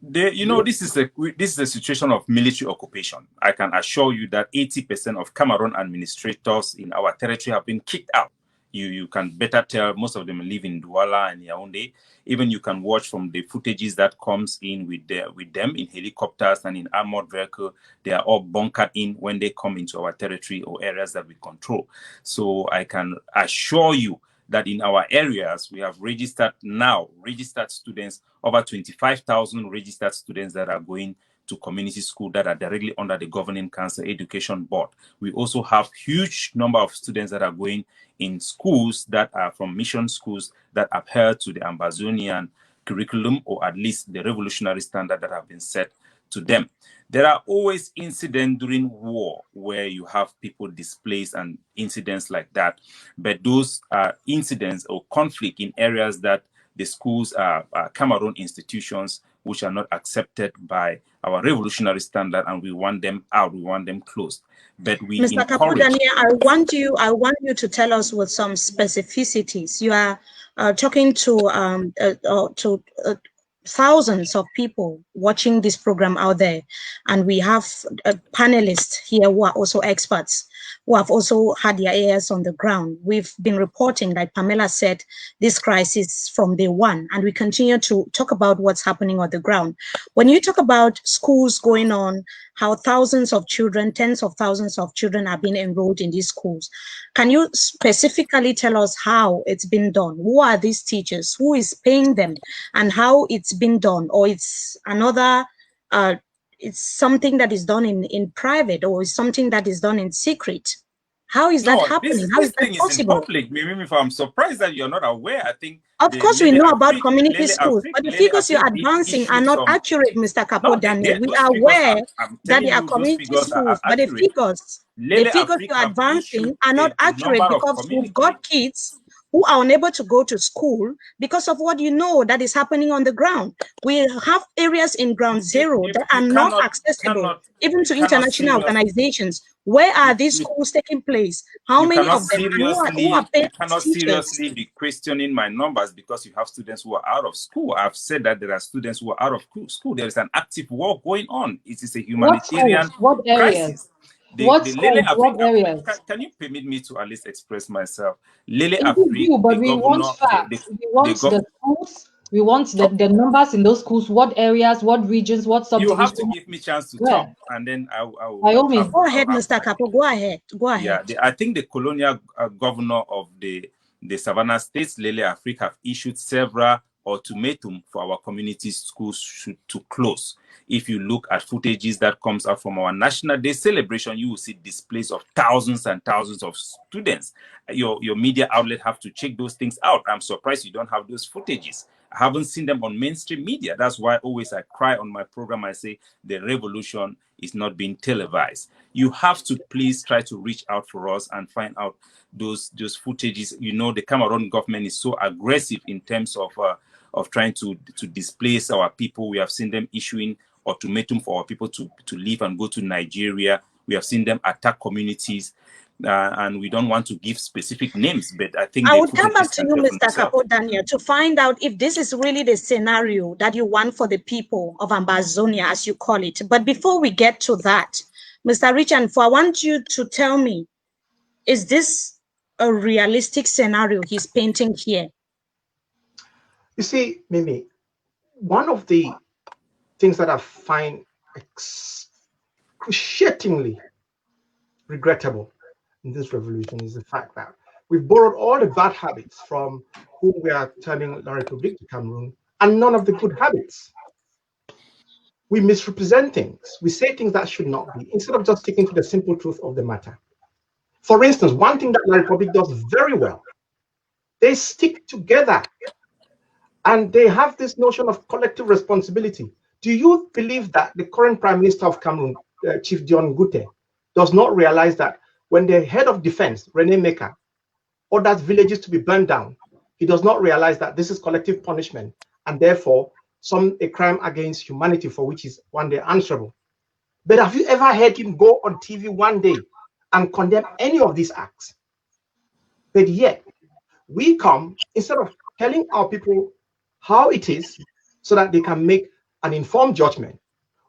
This is a situation of military occupation. I can assure you that 80% of Cameroon administrators in our territory have been kicked out. You can better tell most of them live in Douala and Yaoundé. Even you can watch from the footages that comes in with them in helicopters and in armored vehicle. They are all bunkered in when they come into our territory or areas that we control. So I can assure you that in our areas, we have registered students, over 25,000 registered students that are going to community school that are directly under the Governing Council Education Board. We also have huge number of students that are going in schools that are from mission schools that adhere to the Ambazonian curriculum, or at least the revolutionary standard that have been set to them. There are always incidents during war where you have people displaced and incidents like that. But those incidents or conflict in areas that the schools are Cameroon institutions which are not accepted by our revolutionary standard, and we want them out, we want them closed. But we Mr. Capo Daniel, I want you to tell us with some specificities. You are talking to thousands of people watching this program out there, and we have panelists here who are also experts. who have also had their ears on the ground. We've been reporting, like Pamela said, this crisis from day one, and we continue to talk about what's happening on the ground. When you talk about schools going on, how thousands of children, tens of thousands of children are being enrolled in these schools, can you specifically tell us how it's been done? Who are these teachers? Who is paying them? And how it's been done? Or it's another, it's something that is done in private, or is something that is done in secret? How is that happening? How is that thing possible? is in public. Mimi Mefo, I'm surprised that you're not aware. I think of course we know about community schools, but the figures you're advancing are not accurate, Mr. Capo Daniel. We are aware that there are community schools, but the figures you're advancing are not accurate, because we've got kids who are unable to go to school because of what you know that is happening on the ground. We have areas in ground zero that are not accessible even to international organizations. Where are these schools taking place? How many of them? Who are paid you cannot teachers? seriously be questioning my numbers because you have students who are out of school. I've said that there are students who are out of school. There is an active war going on. It is a humanitarian crisis. What areas? Can you permit me to at least express myself? Lele do, but we want facts. We want the schools. We want the numbers in those schools. What areas? What regions? What subdivisions? You have to give me a chance to talk, and then I will. By all means, go ahead, Mr. Capo. Go ahead. Go ahead. Yeah, I think the colonial governor of the Savannah states, Lele Africa, have issued several ultimatum for our community schools to close. If you look at footages that comes out from our National Day celebration, you will see displays of thousands and thousands of students. Your media outlet have to check those things out. I'm surprised you don't have those footages. I haven't seen them on mainstream media. That's why always I cry on my program. I say the revolution is not being televised. You have to please try to reach out for us and find out those footages. You know, the Cameroon government is so aggressive in terms of trying to displace our people. We have seen them issuing ultimatum for our people to leave and go to Nigeria. We have seen them attack communities, and we don't want to give specific names, but I think I would come back to you, Mr. Capo Daniel, to find out if this is really the scenario that you want for the people of Ambazonia, as you call it. But before we get to that, Mr. Richard Nfor, I want you to tell me, is this a realistic scenario he's painting here? You see, Mimi, one of the things that I find excruciatingly regrettable in this revolution is the fact that we've borrowed all the bad habits from whom we are turning La République du Cameroon, and none of the good habits. We misrepresent things. We say things that should not be, instead of just sticking to the simple truth of the matter. For instance, one thing that La République does very well, they stick together and they have this notion of collective responsibility. Do you believe that the current Prime Minister of Cameroon, Chief Dion Gute, does not realize that when the head of defense, René Meka, orders villages to be burned down, he does not realize that this is collective punishment and therefore a crime against humanity for which he's one day answerable? But have you ever heard him go on TV one day and condemn any of these acts? But yet, we come, instead of telling our people how it is so that they can make an informed judgment,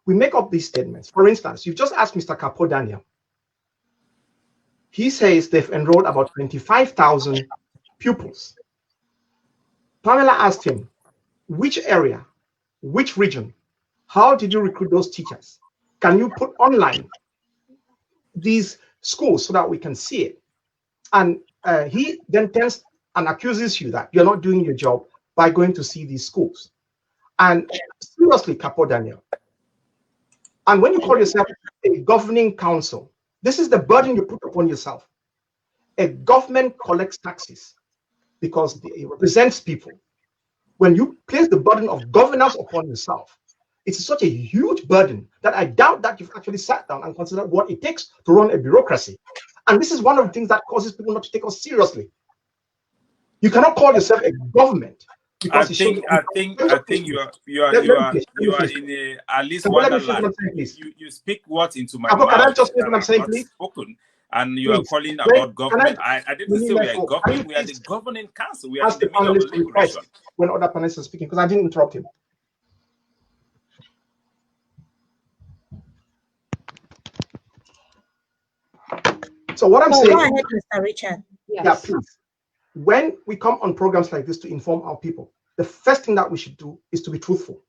we make up these statements. For instance, you've just asked Mr. Capo Daniel. He says they've enrolled about 25,000 pupils. Pamela asked him, which area, which region, how did you recruit those teachers? Can you put online these schools so that we can see it? And he then turns and accuses you that you're not doing your job by going to see these schools. And seriously, Capo Daniel, and when you call yourself a governing council, this is the burden you put upon yourself. A government collects taxes because it represents people. When you place the burden of governance upon yourself, it's such a huge burden that I doubt that you've actually sat down and considered what it takes to run a bureaucracy. And this is one of the things that causes people not to take us seriously. You cannot call yourself a government. I think you are in a Alice Wonderland. You speak words into my mouth. Can I just say what I'm saying, please? Spoken, and you are calling about government. I didn't say we are government. We are the governing council. We are in the middle of liberation. When other panelists are speaking, because I didn't interrupt him. So what I'm saying, go ahead, Mr. Richard. Yes. Yeah, please. When we come on programs like this to inform our people, the first thing that we should do is to be truthful.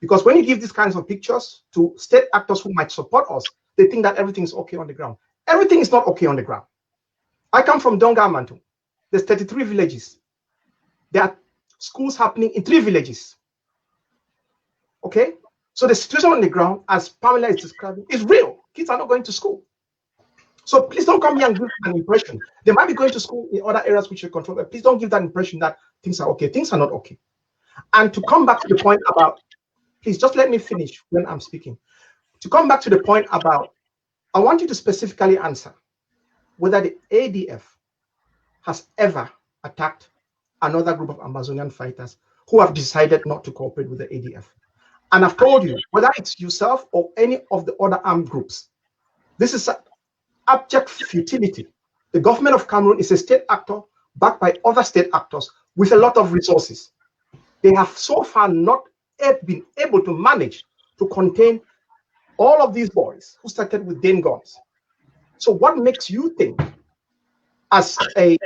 Because when you give these kinds of pictures to state actors who might support us, they think that everything is okay on the ground. Everything is not okay on the ground. I come from Donga Mantu. There's 33 villages. There are schools happening in 3 villages. Okay? So the situation on the ground, as Pamela is describing, is real. Kids are not going to school. So please don't come here and give an impression. They might be going to school in other areas which you control, but please don't give that impression that things are okay. Things are not okay. And to come back to the point about, please just let me finish when I'm speaking. To come back to the point about, I want you to specifically answer whether the ADF has ever attacked another group of Amazonian fighters who have decided not to cooperate with the ADF. And I've told you, whether it's yourself or any of the other armed groups, this is abject futility. The government of Cameroon is a state actor backed by other state actors with a lot of resources. They have so far not been able to manage to contain all of these boys who started with Dane guns. So what makes you think, as a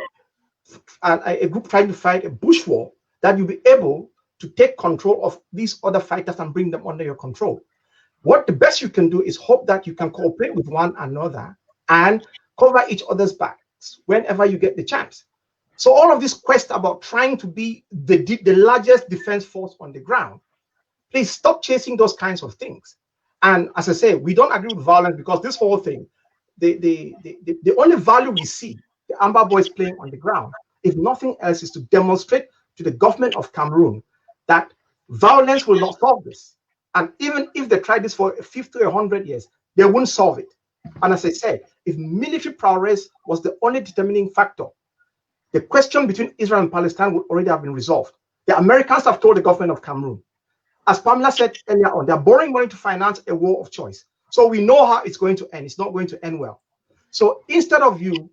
group trying to fight a bush war, that you'll be able to take control of these other fighters and bring them under your control? What the best you can do is hope that you can cooperate with one another and cover each other's backs whenever you get the chance. So all of this quest about trying to be the largest defense force on the ground, please stop chasing those kinds of things. And as I say, we don't agree with violence, because this whole thing, the only value we see the Amber Boys playing on the ground, if nothing else, is to demonstrate to the government of Cameroon that violence will not solve this. And even if they try this for 50 or 100 years, they won't solve it. And as I said, if military prowess was the only determining factor, the question between Israel and Palestine would already have been resolved. The Americans have told the government of Cameroon, as Pamela said earlier on, they're borrowing money to finance a war of choice. So we know how it's going to end. It's not going to end well. So instead of you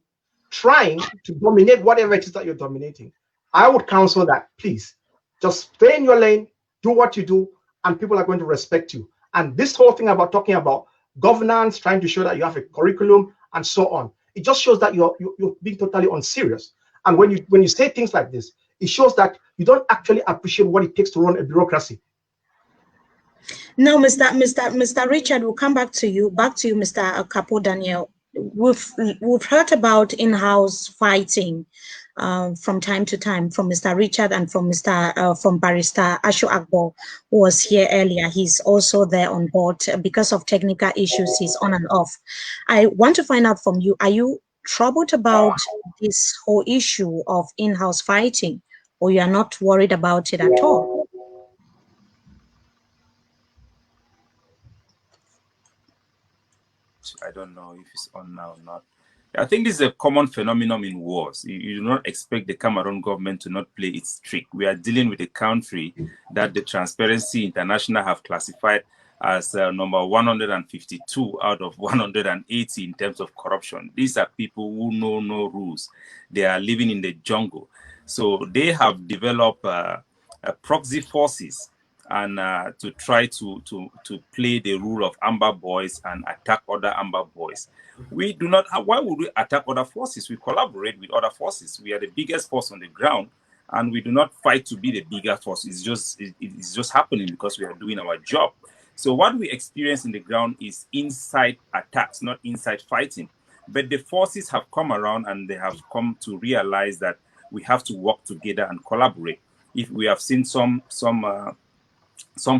trying to dominate whatever it is that you're dominating, I would counsel that, please, just stay in your lane, do what you do, and people are going to respect you. And this whole thing about talking about governance, trying to show that you have a curriculum and so on, it just shows that you're being totally unserious. And when you say things like this, it shows that you don't actually appreciate what it takes to run a bureaucracy. Now, Mr. Richard, we'll come back to you, Mr. Capo Daniel. We've heard about in-house fighting from time to time from Mr. Richard and from Barrister Ashu Agbor, who was here earlier. He's also there on board. Because of technical issues, he's on and off. I want to find out from you, are you troubled about this whole issue of in-house fighting, or you are not worried about it at all? I don't know if it's on now or not. I think this is a common phenomenon in wars. You do not expect the Cameroon government to not play its trick. We are dealing with a country that the Transparency International have classified as number 152 out of 180 in terms of corruption. These are people who know no rules. They are living in the jungle. So they have developed proxy forces and to try to play the role of Amber Boys and attack other Amber Boys. We do not, why would we attack other forces? We collaborate with other forces. We are the biggest force on the ground, and we do not fight to be the bigger force. It's just happening because we are doing our job. So what we experience in the ground is inside attacks, not inside fighting. But the forces have come around and they have come to realize that we have to work together and collaborate. If we have seen some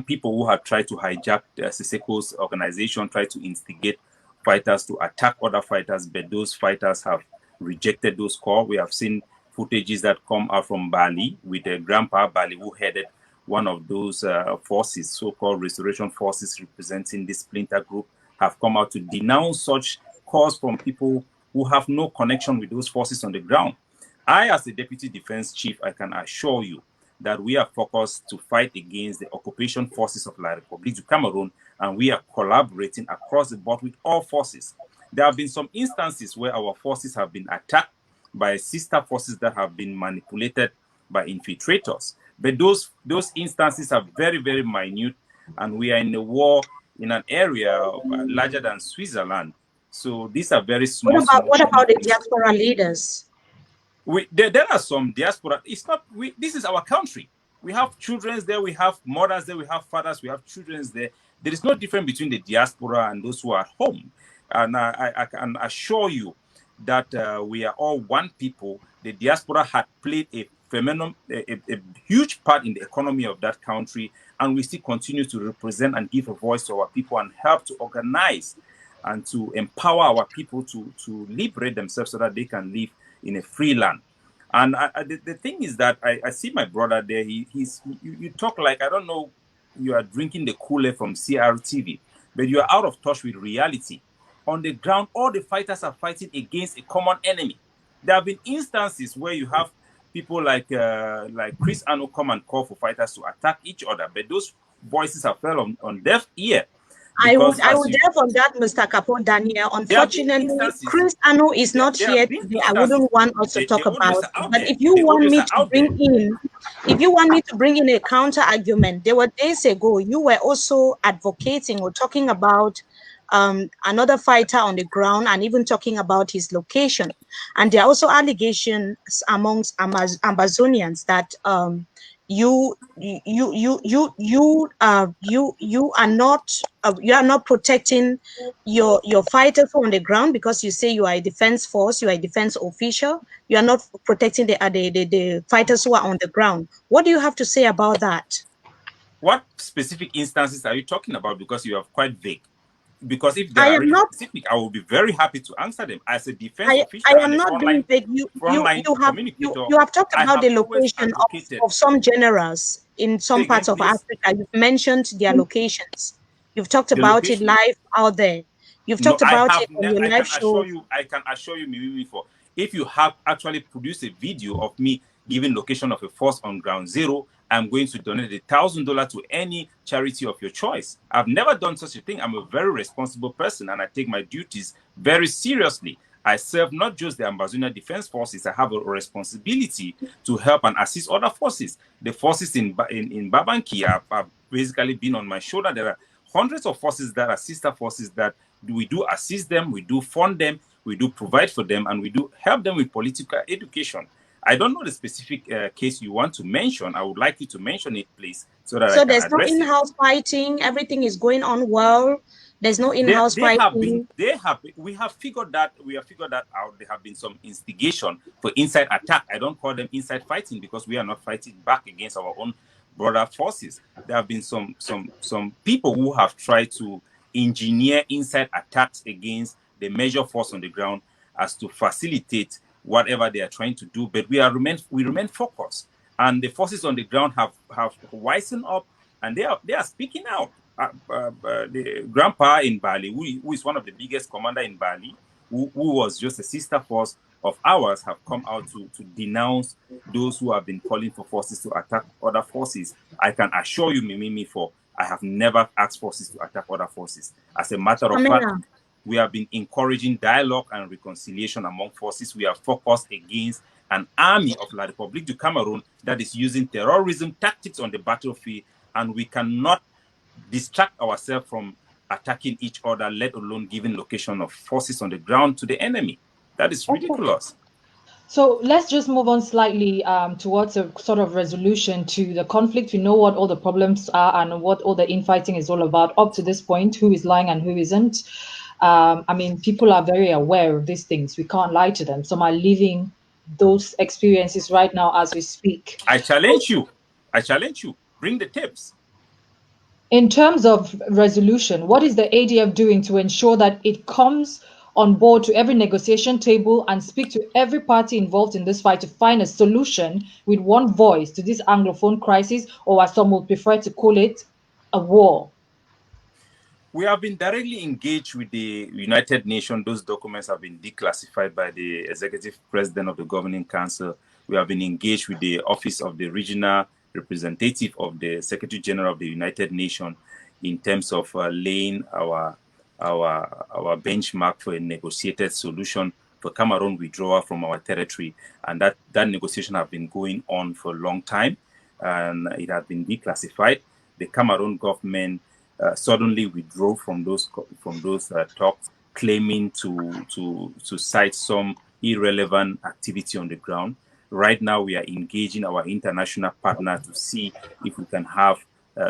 people who have tried to hijack Siseko's organization, try to instigate fighters to attack other fighters, but those fighters have rejected those calls. We have seen footages that come out from Bali with Grandpa Bali, who headed one of those forces, so-called restoration forces representing this splinter group, have come out to denounce such calls from people who have no connection with those forces on the ground. I, as the Deputy Defense Chief, I can assure you that we are focused to fight against the occupation forces of La République du Cameroon, and we are collaborating across the board with all forces. There have been some instances where our forces have been attacked by sister forces that have been manipulated by infiltrators. But those instances are very, very minute, and we are in a war in an area larger than Switzerland. So these are very small. What about the diaspora leaders? There are some diaspora. It's not. This is our country. We have children there. We have mothers there. We have fathers. We have children there. There is no difference between the diaspora and those who are at home. And I can assure you that we are all one people. The diaspora had played a huge part in the economy of that country, and we still continue to represent and give a voice to our people and help to organize and to empower our people to liberate themselves so that they can live in a free land. And the thing is that I see my brother there. You talk like, I don't know, you are drinking the Kool-Aid from CRTV, but you are out of touch with reality. On the ground, all the fighters are fighting against a common enemy. There have been instances where you have people like Chris Ano come and call for fighters to attack each other, but those voices have fell on deaf ear. I would delve on that, Mr. Capo Daniel. Unfortunately, Chris Ano is not here today. I wouldn't want us to talk about it. But if you want me to bring in a counter argument, there were days ago you were also advocating or talking about another fighter on the ground and even talking about his location. And there are also allegations amongst Amazonians that you are not protecting your fighters on the ground because you say you are a defense force, you are a defense official. You are not protecting the fighters who are on the ground. What do you have to say about that? What specific instances are you talking about? Because you are quite vague. Because if they are really specific, I will be very happy to answer them as a defense official. I am not being vague. You have talked about the location of some generals in some parts of Africa. You've mentioned their locations. You've talked about it live out there. You've talked about it on your live show. I can assure you, Mimi Mefo, if you have actually produced a video of me giving location of a force on ground zero, I'm going to donate $1,000 to any charity of your choice. I've never done such a thing. I'm a very responsible person and I take my duties very seriously. I serve not just the Amazonian Defense Forces. I have a responsibility to help and assist other forces. The forces in Babanki have basically been on my shoulder. There are hundreds of forces that are sister forces that we do assist them, we do fund them, we do provide for them, and we do help them with political education. I don't know the specific case you want to mention. I would like you to mention it, please, so that I can there's no in-house fighting. Everything is going on well. There's no in-house fighting. We have figured that out. There have been some instigation for inside attack. I don't call them inside fighting because we are not fighting back against our own brother forces. There have been some people who have tried to engineer inside attacks against the major force on the ground as to facilitate whatever they are trying to do, but we remain focused, and the forces on the ground have wisened up, and they are speaking out. The grandpa in Bali, who is one of the biggest commander in Bali, who was just a sister force of ours, have come out to denounce those who have been calling for forces to attack other forces. I can assure you, Mimi Mefo, I have never asked forces to attack other forces. As a matter of fact, we have been encouraging dialogue and reconciliation among forces. We are focused against an army of La République du Cameroon that is using terrorism tactics on the battlefield, and we cannot distract ourselves from attacking each other, let alone giving location of forces on the ground to the enemy. That is ridiculous. So let's just move on slightly towards a sort of resolution to the conflict. We know what all the problems are and what all the infighting is all about up to this point, who is lying and who isn't. I mean, people are very aware of these things. We can't lie to them. Some are living those experiences right now as we speak. I challenge you. Bring the tips. In terms of resolution, what is the ADF doing to ensure that it comes on board to every negotiation table and speak to every party involved in this fight to find a solution with one voice to this Anglophone crisis, or as some would prefer to call it, a war? We have been directly engaged with the United Nations. Those documents have been declassified by the executive president of the governing council. We have been engaged with the office of the regional representative of the Secretary General of the United Nations in terms of laying our benchmark for a negotiated solution for Cameroon withdrawal from our territory. And that negotiation has been going on for a long time, and it has been declassified. The Cameroon government suddenly withdrew from those talks, claiming to cite some irrelevant activity on the ground. Right now, we are engaging our international partner to see if we can have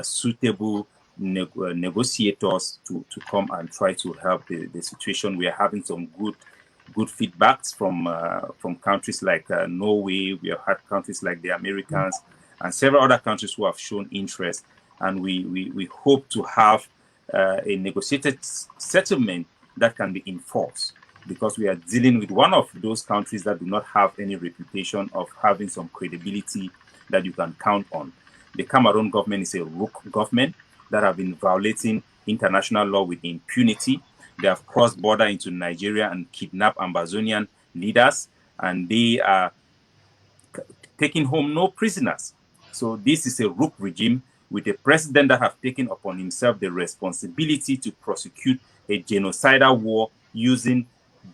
suitable negotiators to come and try to help the situation. We are having some good feedbacks from countries like Norway. We have had countries like the Americans and several other countries who have shown interest. And we hope to have a negotiated settlement that can be enforced, because we are dealing with one of those countries that do not have any reputation of having some credibility that you can count on. The Cameroon government is a rogue government that have been violating international law with impunity. They have crossed border into Nigeria and kidnapped Ambazonian leaders, and they are taking home no prisoners. So this is a rogue regime with a president that have taken upon himself the responsibility to prosecute a genocidal war using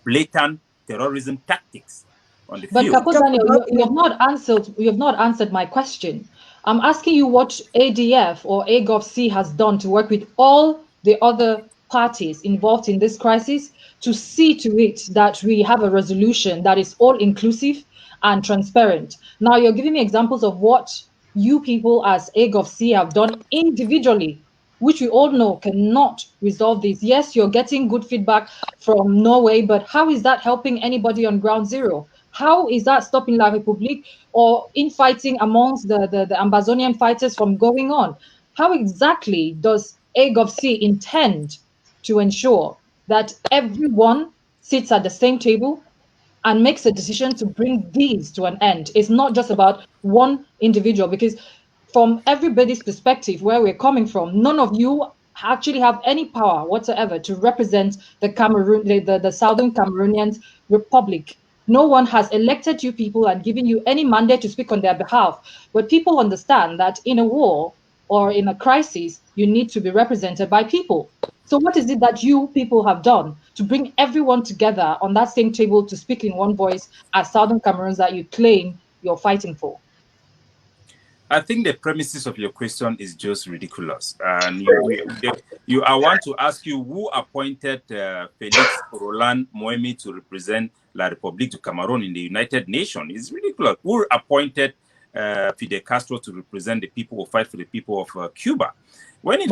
blatant terrorism tactics on the field. But Capo Daniel, you have not answered my question. I'm asking you what ADF or AGOVC has done to work with all the other parties involved in this crisis to see to it that we have a resolution that is all inclusive and transparent. Now you're giving me examples of what you people as AGOVC have done individually, which we all know cannot resolve this. Yes, you're getting good feedback from Norway, but how is that helping anybody on ground zero? How is that stopping La République or infighting amongst the Ambazonian fighters from going on? How exactly does AGOVC intend to ensure that everyone sits at the same table and makes a decision to bring these to an end? It's not just about one individual, because from everybody's perspective, where we're coming from, none of you actually have any power whatsoever to represent the Cameroon, the Southern Cameroonian Republic. No one has elected you people and given you any mandate to speak on their behalf. But people understand that in a war or in a crisis, you need to be represented by people. So what is it that you people have done to bring everyone together on that same table to speak in one voice as Southern Cameroons that you claim you're fighting for? I think the premises of your question is just ridiculous. And I want to ask you, who appointed Felix Roland Moemi to represent La République du Cameroon in the United Nations? It's ridiculous. Who appointed Fidel Castro to represent the people who fight for the people of Cuba? But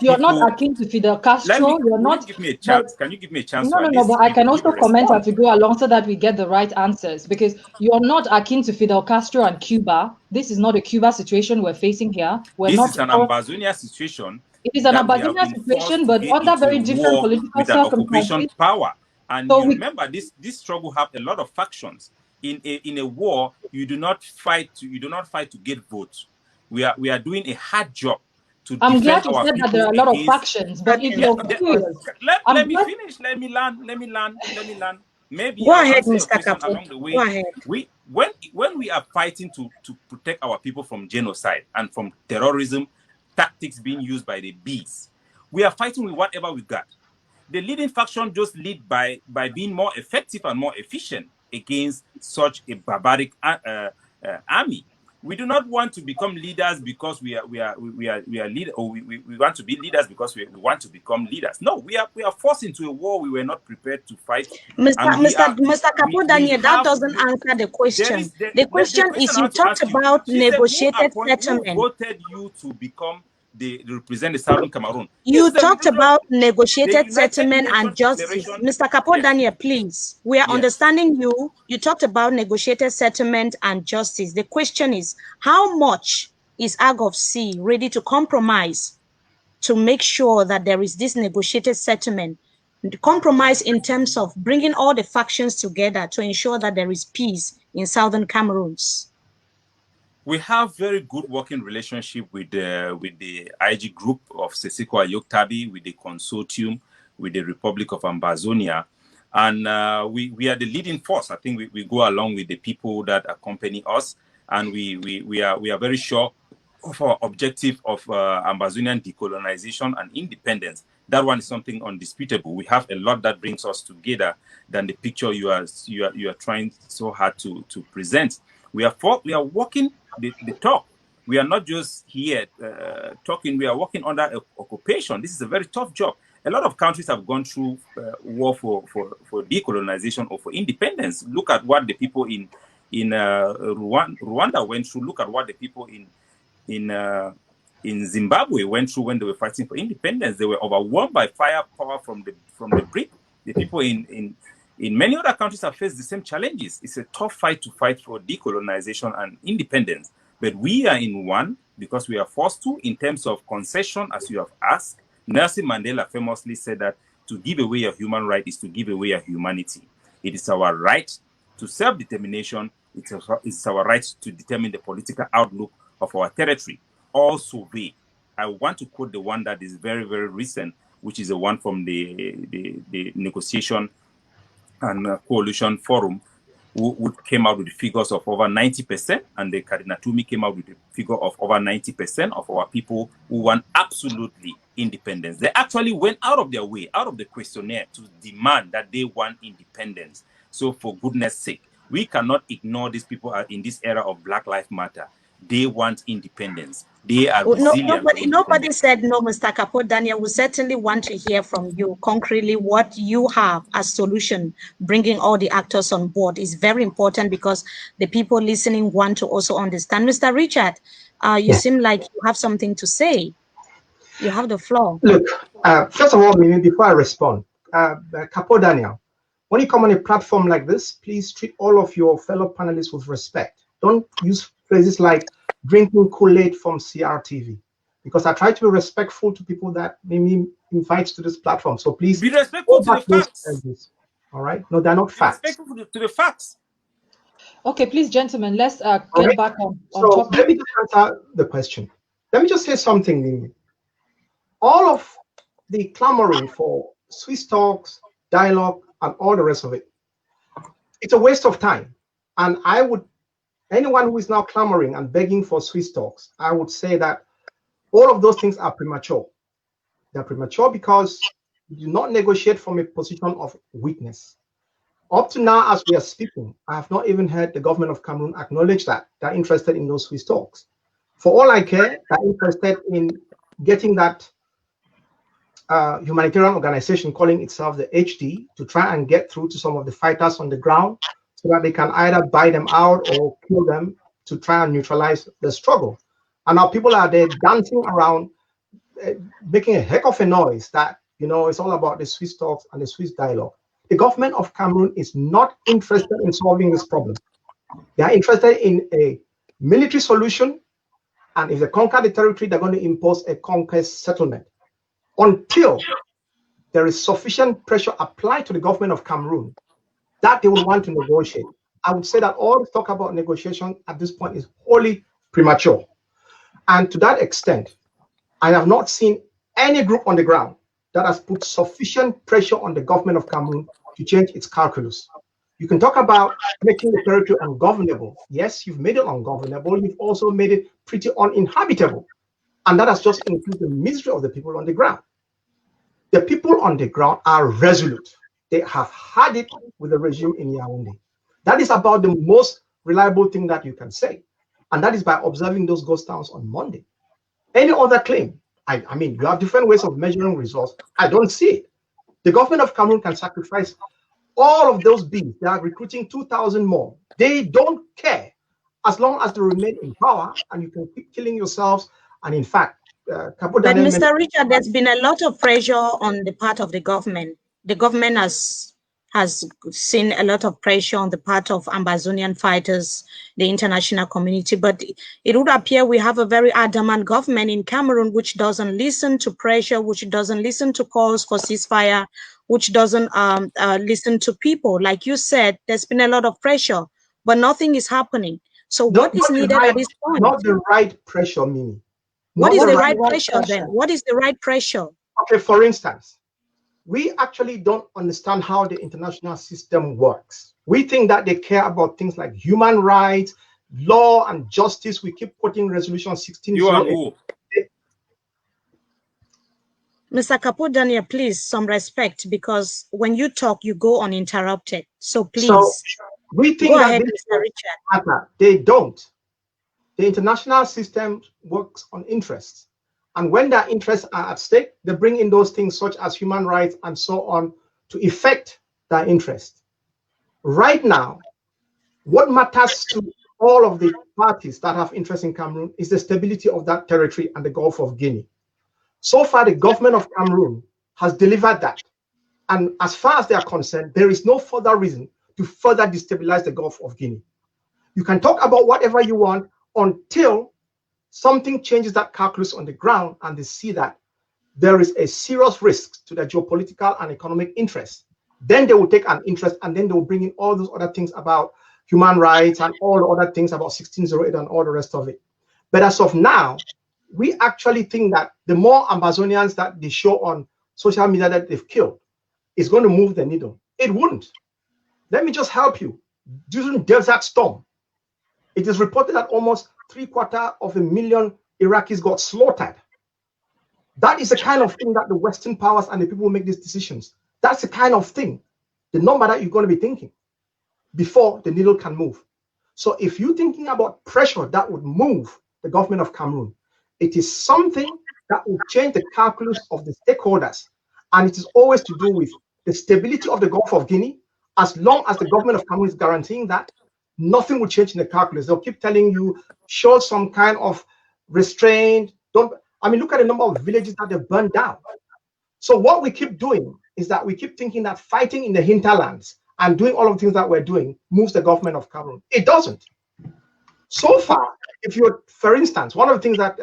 you're not akin to Fidel Castro. Give me a chance. Can you give me a chance? No, but I can also comment as we go along so that we get the right answers, because you're not akin to Fidel Castro and Cuba. This is not a Cuba situation we're facing here. This is an Ambazonia situation. It is an Ambazonia situation, but under very different political circumstances. Occupation power. And so remember, this struggle have a lot of factions. In a war, you do not fight to get votes. We are doing a hard job. I'm glad you said that there are a lot of factions, but if you're curious, let me finish. Let me land. Maybe go ahead, Mr. Capo. Along the way. Go ahead. When we are fighting to protect our people from genocide and from terrorism tactics being used by the bees, we are fighting with whatever we got. The leading faction just lead by being more effective and more efficient against such a barbaric army. We do not want to become leaders because we are leaders, or we want to be leaders because we want to become leaders. No, we are forced into a war we were not prepared to fight. Mr. Capo Daniel, that doesn't answer the question. The question is, you talked about negotiated settlement. Who voted you to become the represent the Southern Cameroon? You talked about negotiated settlement and justice. Mr. Capo Daniel, please. We are understanding you. You talked about negotiated settlement and justice. The question is, how much is AGOVC ready to compromise to make sure that there is this negotiated settlement? The compromise in terms of bringing all the factions together to ensure that there is peace in Southern Cameroons. We have very good working relationship with the IG group of Seseko Ayoktabi, with the consortium, with the Republic of Ambazonia. And we are the leading force. I think we go along with the people that accompany us. And we are very sure of our objective of Ambazonian decolonization and independence. That one is something undisputable. We have a lot that brings us together than the picture you are trying so hard to present. We are walking the talk. We are not just here talking. We are working under occupation. This is a very tough job. A lot of countries have gone through war for decolonization or for independence. Look at what the people in Rwanda went through. Look at what the people in Zimbabwe went through when they were fighting for independence. They were overwhelmed by firepower from the BRIC. The people in many other countries have faced the same challenges. It's a tough fight to fight for decolonization and independence. But we are in one because we are forced to, in terms of concession, as you have asked. Nelson Mandela famously said that to give away a human right is to give away a humanity. It is our right to self-determination. It's our right to determine the political outlook of our territory. Also, I want to quote the one that is very, very recent, which is the one from the negotiation and coalition forum, who came out with the figures of over 90%, and the Kadinatumi came out with the figure of over 90% of our people who want absolutely independence. They actually went out of their way, out of the questionnaire, to demand that they want independence. So for goodness sake, we cannot ignore these people in this era of Black Lives Matter. They want independence. They are resilient. Nobody said no, Mr. Capo Daniel. We certainly want to hear from you concretely what you have as solution. Bringing all the actors on board is very important because the people listening want to also understand. Mr. Richard, you seem like you have something to say. You have the floor. Look, first of all, Mimi, before I respond, Capo Daniel, when you come on a platform like this, please treat all of your fellow panelists with respect. Don't use phrases like drinking Kool-Aid from CRTV, because I try to be respectful to people that Mimi invites to this platform. So please be respectful to the facts. All right? No, they're not facts. Respectful to the facts. Okay, please, gentlemen, let's get back on topic. Let me just answer the question. Let me just say something, Mimi. All of the clamoring for Swiss talks, dialogue, and all the rest of it, it's a waste of time. And anyone who is now clamoring and begging for Swiss talks, I would say that all of those things are premature. They're premature because you do not negotiate from a position of weakness. Up to now, as we are speaking, I have not even heard the government of Cameroon acknowledge that they're interested in those Swiss talks. For all I care, they're interested in getting that humanitarian organization calling itself the HD to try and get through to some of the fighters on the ground, so that they can either buy them out or kill them to try and neutralize the struggle. And now people are there dancing around, making a heck of a noise that, it's all about the Swiss talks and the Swiss dialogue. The government of Cameroon is not interested in solving this problem. They are interested in a military solution, and if they conquer the territory, they're going to impose a conquest settlement. Until there is sufficient pressure applied to the government of Cameroon that they will want to negotiate, I would say that all talk about negotiation at this point is wholly premature. And to that extent, I have not seen any group on the ground that has put sufficient pressure on the government of Cameroon to change its calculus. You can talk about making the territory ungovernable. Yes, you've made it ungovernable. You've also made it pretty uninhabitable. And that has just increased the misery of the people on the ground. The people on the ground are resolute. They have had it with the regime in Yaoundé. That is about the most reliable thing that you can say. And that is by observing those ghost towns on Monday. Any other claim, I mean, you have different ways of measuring results. I don't see it. The government of Cameroon can sacrifice all of those beings. They are recruiting 2,000 more. They don't care as long as they remain in power, and you can keep killing yourselves. And in fact, but Mr. Richard, there's been a lot of pressure on the part of the government. The government has seen a lot of pressure on the part of Amazonian fighters, the international community, but it would appear we have a very adamant government in Cameroon which doesn't listen to pressure, which doesn't listen to calls for ceasefire, which doesn't listen to people. Like you said, there's been a lot of pressure, but nothing is happening. So what is needed at this point? Not the right pressure, Mimi. What is the right pressure then? What is the right pressure? Okay, for instance, we actually don't understand how the international system works. We think that they care about things like human rights, law, and justice. We keep quoting Resolution 1608. Mr. Capo Daniel, please, some respect, because when you talk, you go uninterrupted. So please, so we think go that ahead, Mr. Richard. They don't. The international system works on interests. And when their interests are at stake, they bring in those things such as human rights and so on to effect their interest. Right now, what matters to all of the parties that have interest in Cameroon is the stability of that territory and the Gulf of Guinea. So far, the government of Cameroon has delivered that. And as far as they are concerned, there is no further reason to further destabilize the Gulf of Guinea. You can talk about whatever you want until something changes that calculus on the ground and they see that there is a serious risk to their geopolitical and economic interests. Then they will take an interest, and then they will bring in all those other things about human rights and all the other things about 1608 and all the rest of it. But as of now, we actually think that the more Amazonians that they show on social media that they've killed is going to move the needle. It wouldn't. Let me just help you. During Desert Storm, it is reported that almost 750,000 Iraqis got slaughtered. That is the kind of thing that the Western powers and the people who make these decisions, that's the kind of thing, the number that you're going to be thinking before the needle can move. So if you're thinking about pressure that would move the government of Cameroon, it is something that will change the calculus of the stakeholders. And it is always to do with the stability of the Gulf of Guinea. As long as the government of Cameroon is guaranteeing that, nothing will change in the calculus. They'll keep telling you, show some kind of restraint. Don't. I mean, look at the number of villages that they've burned down. So what we keep doing is that we keep thinking that fighting in the hinterlands and doing all of the things that we're doing moves the government of Cameroon. It doesn't. So far, if you're, for instance, one of the things that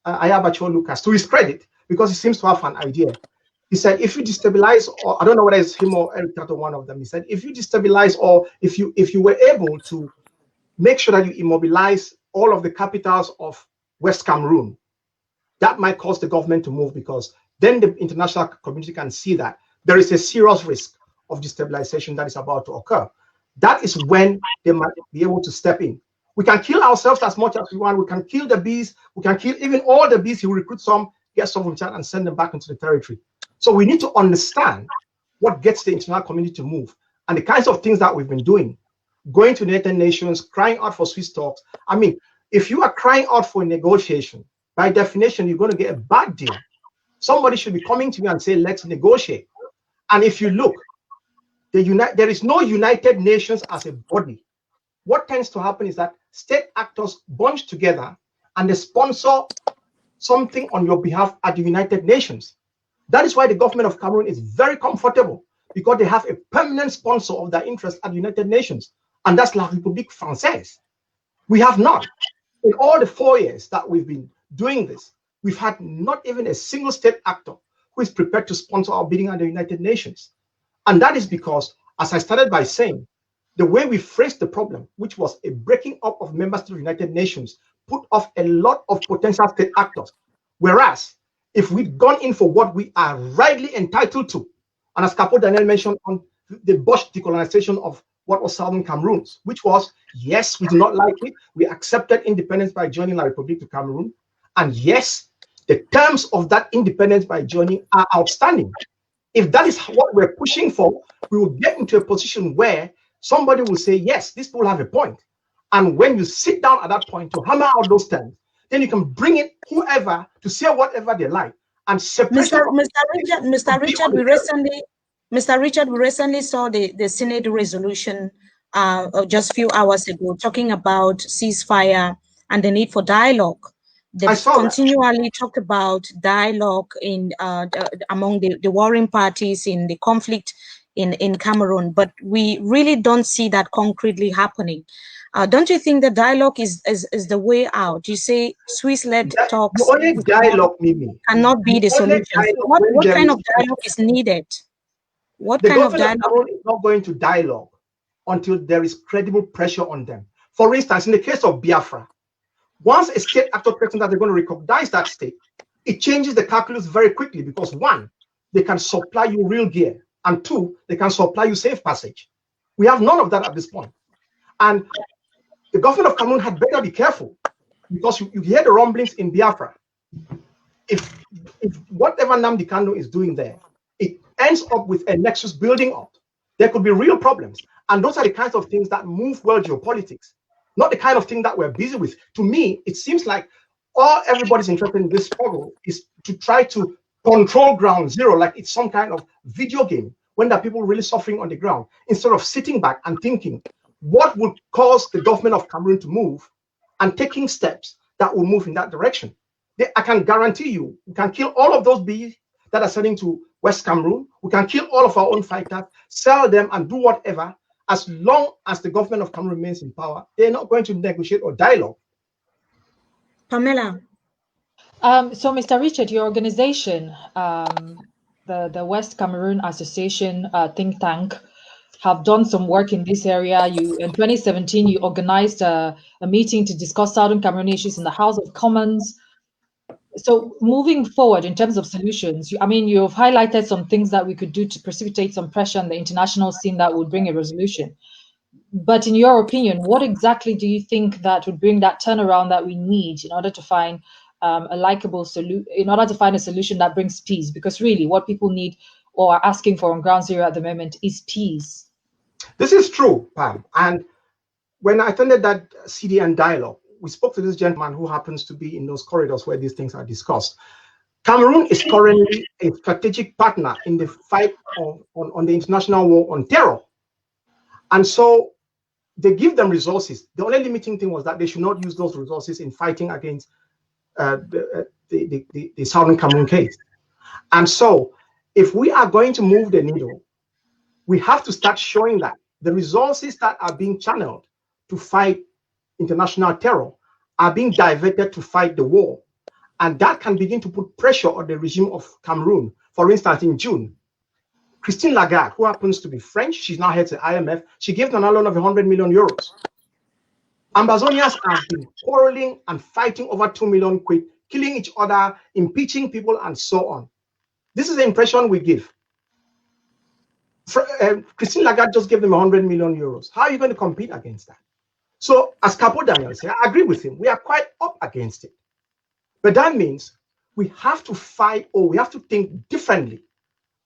Ayabacho Lucas, to his credit, because he seems to have an idea, he said, if you destabilize, or I don't know whether it's him or Eric Tata, one of them, he said, if you destabilize, or if you were able to make sure that you immobilize all of the capitals of West Cameroon, that might cause the government to move, because then the international community can see that there is a serious risk of destabilization that is about to occur. That is when they might be able to step in. We can kill ourselves as much as we want. We can kill the bees. We can kill even all the bees. He will recruit some, get some from China and send them back into the territory. So we need to understand what gets the international community to move and the kinds of things that we've been doing, going to the United Nations, crying out for Swiss talks. I mean, if you are crying out for a negotiation, by definition, you're going to get a bad deal. Somebody should be coming to you and say, let's negotiate. And if you look, there is no United Nations as a body. What tends to happen is that state actors bunch together and they sponsor something on your behalf at the United Nations. That is why the government of Cameroon is very comfortable, because they have a permanent sponsor of their interests at the United Nations, and that's La République Française. We have not. In all the 4 years that we've been doing this, we've had not even a single state actor who is prepared to sponsor our bidding at the United Nations. And that is because, as I started by saying, the way we phrased the problem, which was a breaking up of members to the United Nations, put off a lot of potential state actors. Whereas, if we'd gone in for what we are rightly entitled to, and as Capo Daniel mentioned on the Bosch decolonization of what was Southern Cameroon, which was, yes, we do not like it. We accepted independence by joining La République de Cameroon. And yes, the terms of that independence by joining are outstanding. If that is what we're pushing for, we will get into a position where somebody will say, yes, these people have a point. And when you sit down at that point to hammer out those terms, then you can bring in whoever to say whatever they like and separate. Mr. Richard, we recently saw the Senate resolution just a few hours ago talking about ceasefire and the need for dialogue. They've continually talked about dialogue in among the warring parties in the conflict in Cameroon, but we really don't see that concretely happening. Don't you think the dialogue is the way out? You say Swiss-led talks only dialogue, Mimi, cannot be the solution. What kind of dialogue is needed? What kind of dialogue is not going to dialogue until there is credible pressure on them? For instance, in the case of Biafra, once a state actor presents that they're going to recognize that state, it changes the calculus very quickly, because one, they can supply you real gear, and two, they can supply you safe passage. We have none of that at this point. And the government of Cameroon had better be careful, because you hear the rumblings in Biafra. If whatever Nnamdi Kanu is doing there, it ends up with a nexus building up, there could be real problems. And those are the kinds of things that move world geopolitics, not the kind of thing that we're busy with. To me, it seems like all everybody's interested in this struggle is to try to control ground zero, like it's some kind of video game, when there are people really suffering on the ground, instead of sitting back and thinking what would cause the government of Cameroon to move and taking steps that will move in that direction. I can guarantee you, we can kill all of those bees that are sending to West Cameroon. We can kill all of our own fighters, sell them, and do whatever. As long as the government of Cameroon remains in power, they're not going to negotiate or dialogue. Pamela. So, Mr. Richard, your organization, the West Cameroon Association think tank, have done some work in this area. You, in 2017, you organized a meeting to discuss Southern Cameroon issues in the House of Commons. So moving forward in terms of solutions, I mean, you've highlighted some things that we could do to precipitate some pressure on the international scene that would bring a resolution. But in your opinion, what exactly do you think that would bring that turnaround that we need in order to find a likable solution, in order to find a solution that brings peace? Because really what people need or are asking for on ground zero at the moment is peace. This is true, Pam. And when I attended that CDN dialogue, we spoke to this gentleman who happens to be in those corridors where these things are discussed. Cameroon is currently a strategic partner in the fight on the international war on terror. And so they give them resources. The only limiting thing was that they should not use those resources in fighting against the Southern Cameroon case. And so if we are going to move the needle, we have to start showing that the resources that are being channeled to fight international terror are being diverted to fight the war. And that can begin to put pressure on the regime of Cameroon. For instance, in June, Christine Lagarde, who happens to be French, she's now head to IMF, she gave them a loan of 100 million euros. Ambazonians have been quarreling and fighting over 2 million quid, killing each other, impeaching people, and so on. This is the impression we give. Christine Lagarde just gave them 100 million euros. How are you going to compete against that? So, as Capo Daniel said, I agree with him. We are quite up against it. But that means we have to fight, or we have to think differently.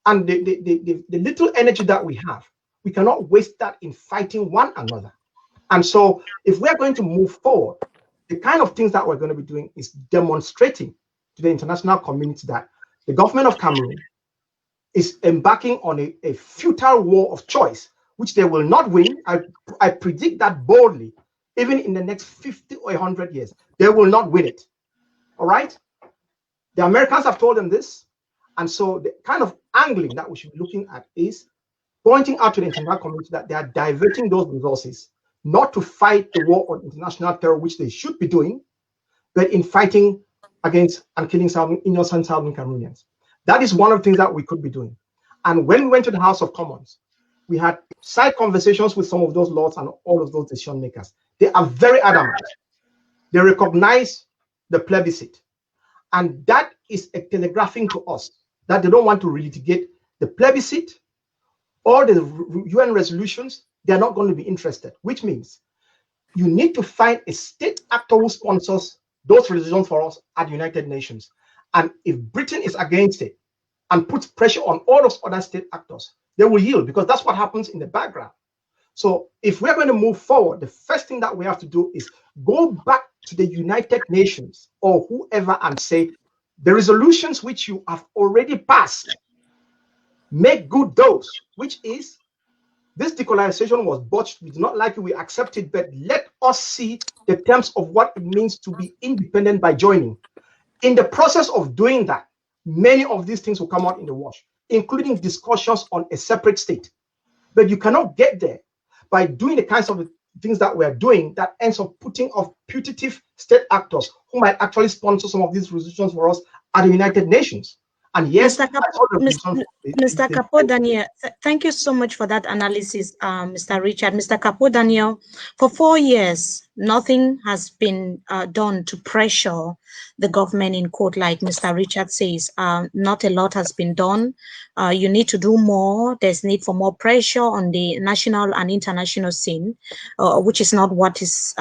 And the little energy that we have, we cannot waste that in fighting one another. And so if we're going to move forward, the kind of things that we're going to be doing is demonstrating to the international community that the government of Cameroon is embarking on a futile war of choice, which they will not win. I predict that boldly, even in the next 50 or 100 years, they will not win it. All right? The Americans have told them this. And so the kind of angling that we should be looking at is pointing out to the international community that they are diverting those resources, not to fight the war on international terror, which they should be doing, but in fighting against and killing innocent Southern Cameroonians. That is one of the things that we could be doing. And when we went to the House of Commons, we had side conversations with some of those lords and all of those decision makers. They are very adamant. They recognize the plebiscite. And that is a telegraphing to us that they don't want to relitigate the plebiscite or the UN resolutions. They're not going to be interested, which means you need to find a state actor who sponsors those resolutions for us at the United Nations. And if Britain is against it and puts pressure on all those other state actors, they will yield, because that's what happens in the background. So if we're going to move forward, the first thing that we have to do is go back to the United Nations or whoever and say, the resolutions which you have already passed, make good those, which is, this decolonization was botched, we do not like it, we accept it, but let us see the terms of what it means to be independent by joining. In the process of doing that, many of these things will come out in the wash, including discussions on a separate state. But you cannot get there by doing the kinds of things that we're doing that ends up putting off putative state actors who might actually sponsor some of these resolutions for us at the United Nations. And yes, Mr. Capo Daniel, thank you so much for that analysis, Mr. Richard. Mr. Capo Daniel, for 4 years, nothing has been done to pressure the government in court, like Mr. Richard says. Not a lot has been done. You need to do more. There's need for more pressure on the national and international scene, which is not what is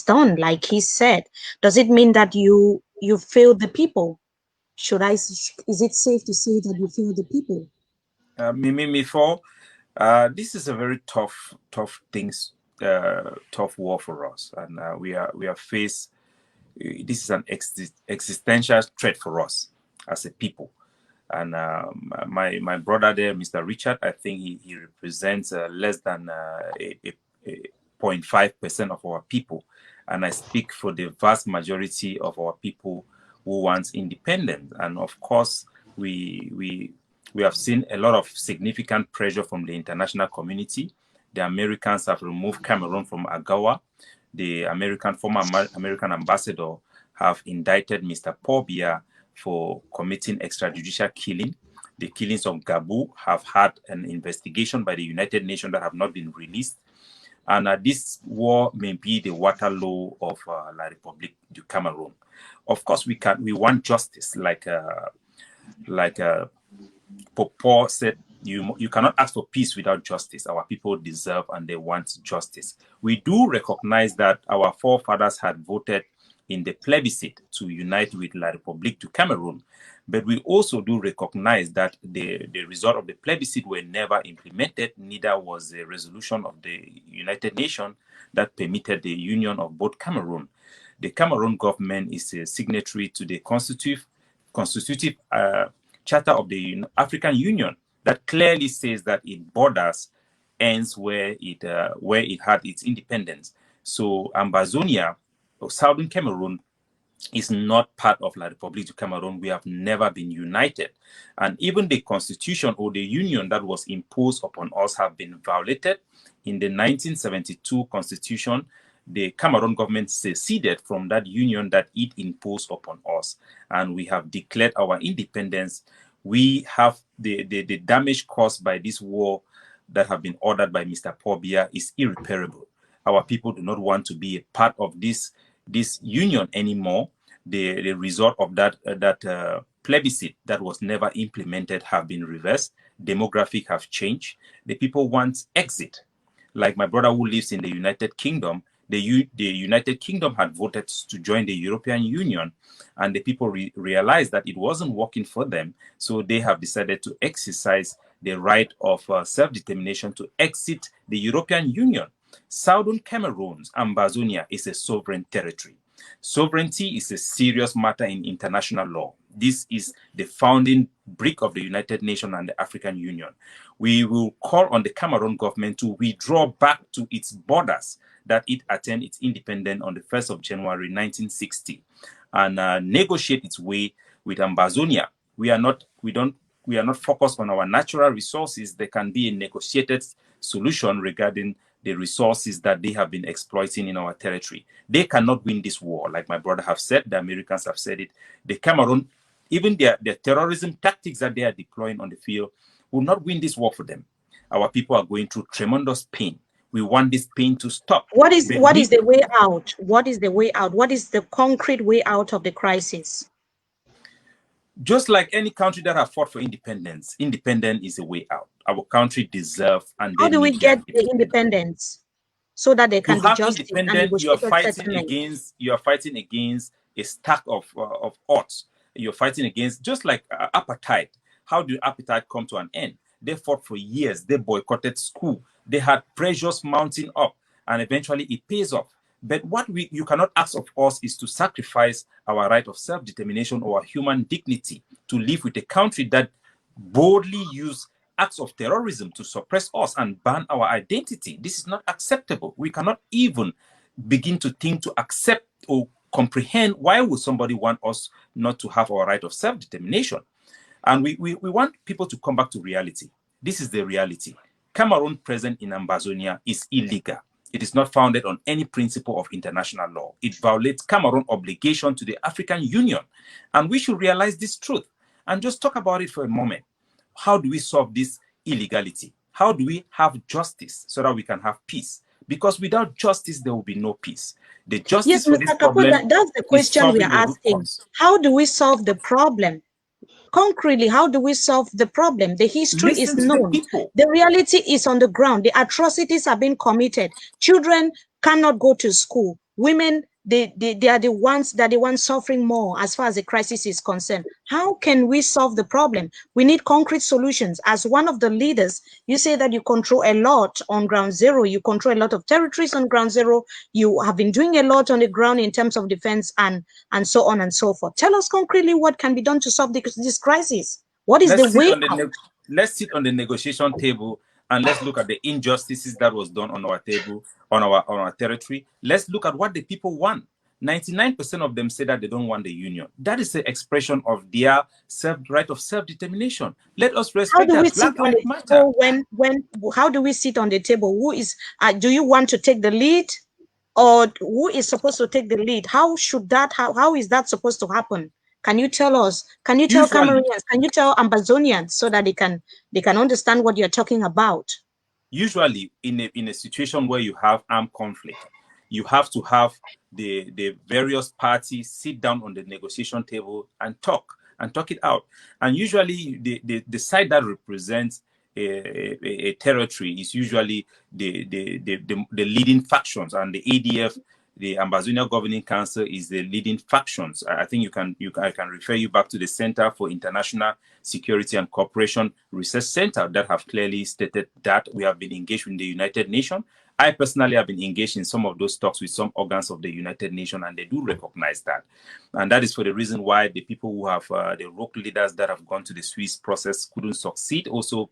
done, like he said. Does it mean that you fail the people? Is it safe to say that you feel the people? Mimi Mefo, this is a very tough war for us, and we are faced this is an existential threat for us as a people. And my brother there, Mr. Richard, I think he represents less than 0.5% of our people. And I speak for the vast majority of our people who wants independence. And of course, we have seen a lot of significant pressure from the international community. The Americans have removed Cameroon from Agbor. The former American ambassador have indicted Mr. Paul Biya for committing extrajudicial killing. The killings of Gabu have had an investigation by the United Nations that have not been released. And this war may be the Waterloo of La République du Cameroon. Of course, we want justice, like Popo said. You cannot ask for peace without justice. Our people deserve and they want justice. We do recognize that our forefathers had voted in the plebiscite to unite with La République du Cameroon, but we also do recognize that the result of the plebiscite were never implemented, neither was the resolution of the United Nations that permitted the union of both Cameroon. The Cameroon government is a signatory to the constitutive charter of the African Union that clearly says that its borders ends where it had its independence. So Ambazonia, or Southern Cameroon, is not part of La République du Cameroon. We have never been united. And even the constitution or the union that was imposed upon us have been violated. In the 1972 constitution, the Cameroon government seceded from that union that it imposed upon us. And we have declared our independence. We have the damage caused by this war that have been ordered by Mr. Paul Biya is irreparable. Our people do not want to be a part of this union anymore. The result of that plebiscite that was never implemented have been reversed. Demographic have changed. The people want exit. Like my brother who lives in the United Kingdom, the United Kingdom had voted to join the European Union, and the people realized that it wasn't working for them, so they have decided to exercise the right of self-determination to exit the European Union. Southern Cameroon's Ambazonia is a sovereign territory. Sovereignty is a serious matter in international law. This is the founding brick of the United Nations and the African Union. We will call on the Cameroon government to withdraw back to its borders that it attained its independence on the 1st of January 1960 and negotiate its way with Ambazonia. We are not focused on our natural resources. There can be a negotiated solution regarding the resources that they have been exploiting in our territory. They cannot win this war, like my brother have said. The Americans have said it. The Cameroon, even their terrorism tactics that they are deploying on the field, will not win this war for them. Our people are going through tremendous pain. We want this pain to stop. What is the way out? What is the way out? What is the concrete way out of the crisis? Just like any country that have fought for independence, independence is a way out. Our country deserves and how do we get the independence so that they can be just independent? You are fighting against a stack of odds. You're fighting against, just like apartheid. How do apartheid come to an end? They fought for years. They boycotted school. They had pressures mounting up, and eventually it pays off. But what you cannot ask of us is to sacrifice our right of self-determination or human dignity to live with a country that boldly use acts of terrorism to suppress us and ban our identity. This is not acceptable. We cannot even begin to think to accept or comprehend why would somebody want us not to have our right of self-determination. And we want people to come back to reality. This is the reality. Cameroon present in Ambazonia is illegal. It is not founded on any principle of international law. It violates Cameroon's obligation to the African Union. And we should realize this truth and just talk about it for a moment. How do we solve this illegality? How do we have justice so that we can have peace? Because without justice, there will be no peace. The justice for this problem, that's the question we are asking. How do we solve the problem? Concretely, how do we solve the problem? The history is known. The reality is on the ground. The atrocities are being committed. Children cannot go to school. Women they are the ones suffering more as far as the crisis is concerned. How can we solve the problem? We need concrete solutions. As one of the leaders, you say that you control a lot on ground zero. You control a lot of territories on ground zero. You have been doing a lot on the ground in terms of defense and so on and so forth. Tell us concretely what can be done to solve this crisis. What is the way out? Let's sit on the negotiation table and let's look at the injustices that was done on our table, on our territory. Let's look at what the people want. 99% of them say that they don't want the union. That is the expression of their right of self-determination. Let us respect that. Black Lives Matter. How do we sit on the table? Who is? Do you want to take the lead, or who is supposed to take the lead? How should that? How is that supposed to happen? Can you tell us? Can you tell Cameroonians? Can you tell Ambazonians so that they can understand what you're talking about? Usually, in a situation where you have armed conflict, you have to have the various parties sit down on the negotiation table and talk it out. And usually, the side that represents a territory is usually the leading factions, and the ADF, the Ambazonia Governing Council, is the leading factions. I think I can refer you back to the Center for International Security and Cooperation Research Center that have clearly stated that we have been engaged with the United Nations. I personally have been engaged in some of those talks with some organs of the United Nations, and they do recognize that. And that is for the reason why the people who have the rogue leaders that have gone to the Swiss process couldn't succeed, also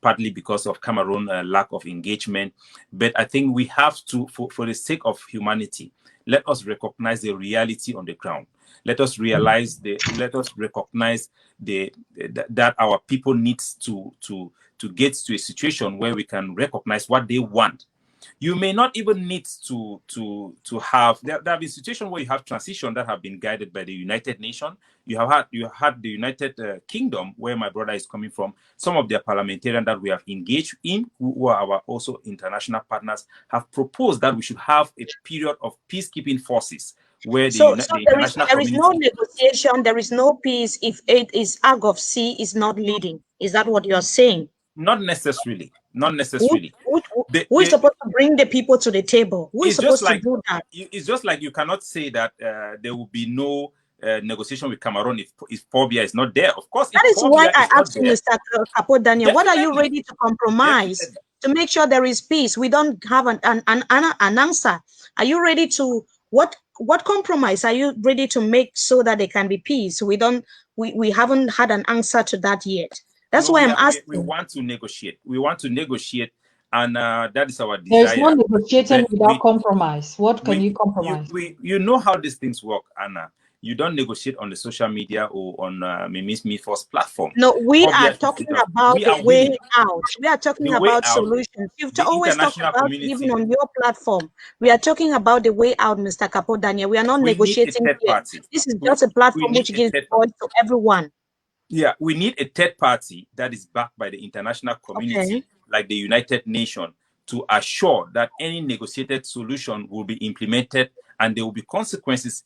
partly because of Cameroon lack of engagement. But I think we have to, for the sake of humanity, let us recognize the reality on the ground. Let us realize let us recognize that our people needs to get to a situation where we can recognize what they want. You may not even need to have. There have been situations where you have transition that have been guided by the United Nations. You had the United Kingdom, where my brother is coming from. Some of their parliamentarians that we have engaged in, who are our also international partners, have proposed that we should have a period of peacekeeping forces where there is no negotiation, there is no peace if it is Agbor is not leading. Is that what you're saying? Not necessarily. Who is supposed to bring the people to the table? Who is supposed to do that? It's just like you cannot say that there will be no negotiation with Cameroon if Pobia is not there. Of course, that is why I asked you, Mr. Capo Daniel, what are you ready to compromise to make sure there is peace? We don't have an answer. Are you ready to what compromise are you ready to make so that there can be peace? We haven't had an answer to that yet. That's why I'm asking. We want to negotiate. And that is our desire. There is no negotiating without compromise. What can you compromise? You know how these things work, Anna. You don't negotiate on the social media or on Mimi Mefo's platform. No, we are talking about the way out. We are talking about solutions. You've always talked about even on your platform. We are talking about the way out, Mr. Capo Daniel. We are not negotiating here. This is just a platform which gives voice to everyone. Yeah, we need a third party that is backed by the international community, like the United Nations, to assure that any negotiated solution will be implemented, and there will be consequences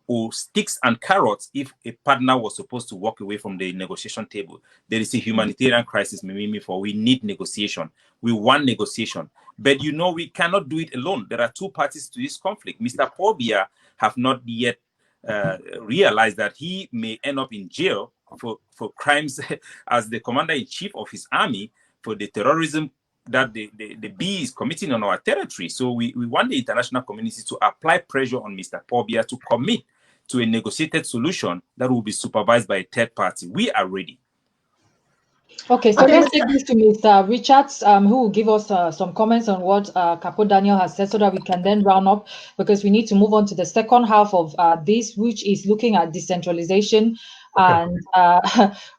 or sticks and carrots if a partner was supposed to walk away from the negotiation table. There is a humanitarian crisis, Mimi Mefo. We need negotiation. We want negotiation. But we cannot do it alone. There are two parties to this conflict. Mr. Pobia have not yet realized that he may end up in jail for crimes as the commander-in-chief of his army, for the terrorism that the B is committing on our territory. So we want the international community to apply pressure on Mr. Pobia to commit to a negotiated solution that will be supervised by a third party. We are ready. Okay, so let's take this to Mr. Richards, who will give us some comments on what Capo Daniel has said, so that we can then round up, because we need to move on to the second half of this, which is looking at decentralization. And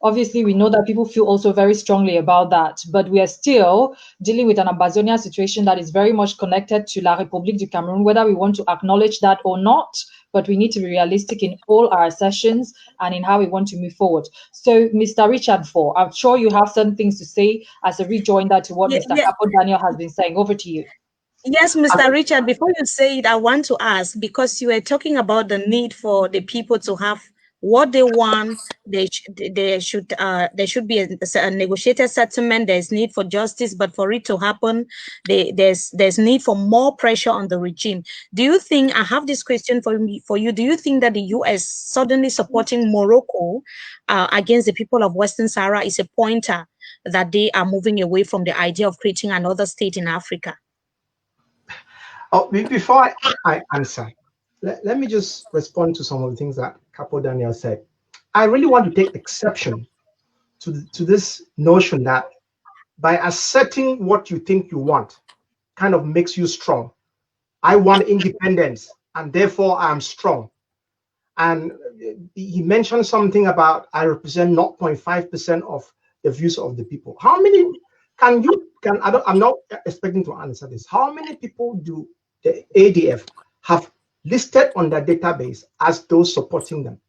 obviously, we know that people feel also very strongly about that, but we are still dealing with an Ambazonia situation that is very much connected to La République du Cameroon, whether we want to acknowledge that or not. But we need to be realistic in all our sessions and in how we want to move forward. So, Mr. Richard Nfor, I'm sure you have some things to say as a rejoinder to what Mr. Capo Daniel has been saying. Over to you. Yes, Mr. Richard, before you say it, I want to ask, because you were talking about the need for the people to have what they want. There should be a negotiated settlement. There's need for justice, but for it to happen, there's need for more pressure on the regime. Do you think, I have this question for you, do you think that the US suddenly supporting Morocco against the people of Western Sahara is a pointer that they are moving away from the idea of creating another state in Africa? Oh, before I answer, let me just respond to some of the things that Capo Daniel said. I really want to take exception to this notion that by asserting what you think you want kind of makes you strong. I want independence, and therefore I'm strong. And he mentioned something about I represent 0.5% of the views of the people. How many I'm not expecting to answer this. How many people do the ADF have listed on their database as those supporting them?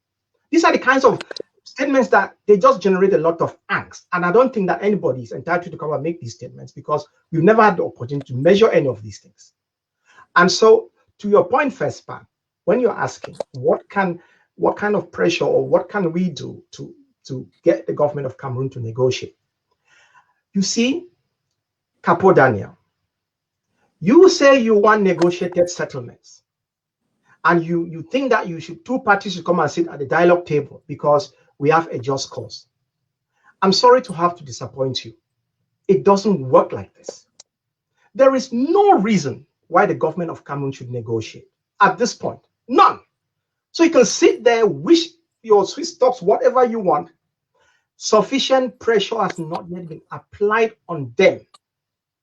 These are the kinds of statements that they just generate a lot of angst. And I don't think that anybody is entitled to come and make these statements because we've never had the opportunity to measure any of these things. And so to your point, first, Pan, when you're asking what kind of pressure or what can we do to get the government of Cameroon to negotiate? You see, Capo Daniel, you say you want negotiated settlements, and you think that two parties should come and sit at the dialogue table because we have a just cause. I'm sorry to have to disappoint you. It doesn't work like this. There is no reason why the government of Cameroon should negotiate at this point. None. So you can sit there, wish your Swiss stocks, whatever you want. Sufficient pressure has not yet been applied on them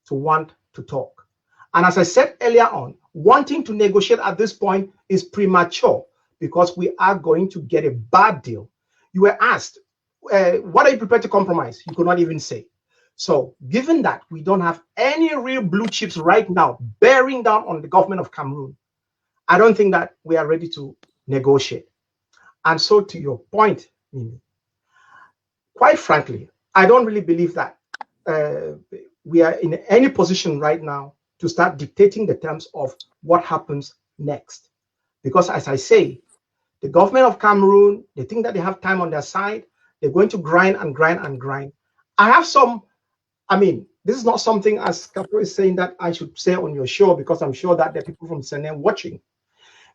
to want to talk. And as I said earlier on, wanting to negotiate at this point is premature because we are going to get a bad deal. You were asked, what are you prepared to compromise? You could not even say. So given that we don't have any real blue chips right now bearing down on the government of Cameroon, I don't think that we are ready to negotiate. And so to your point, Mimi, quite frankly, I don't really believe that we are in any position right now to start dictating the terms of what happens next. Because as I say, the government of Cameroon, they think that they have time on their side. They're going to grind and grind and grind. This is not something, as Capo is saying, that I should say on your show, because I'm sure that there are people from CNN watching.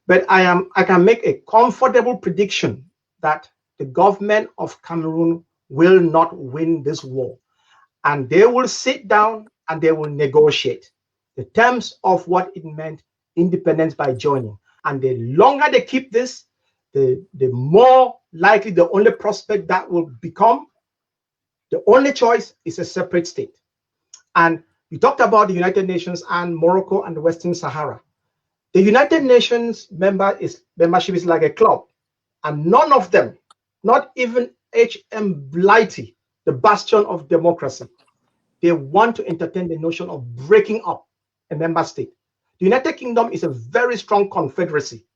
But I can make a comfortable prediction that the government of Cameroon will not win this war. And they will sit down and they will negotiate the terms of what it meant independence by joining. And the longer they keep this, the more likely the only prospect that will become, the only choice is a separate state. And you talked about the United Nations and Morocco and the Western Sahara. The United Nations membership is like a club, and none of them, not even H.M. Blighty, the bastion of democracy, they want to entertain the notion of breaking up a member state. The United Kingdom is a very strong confederacy.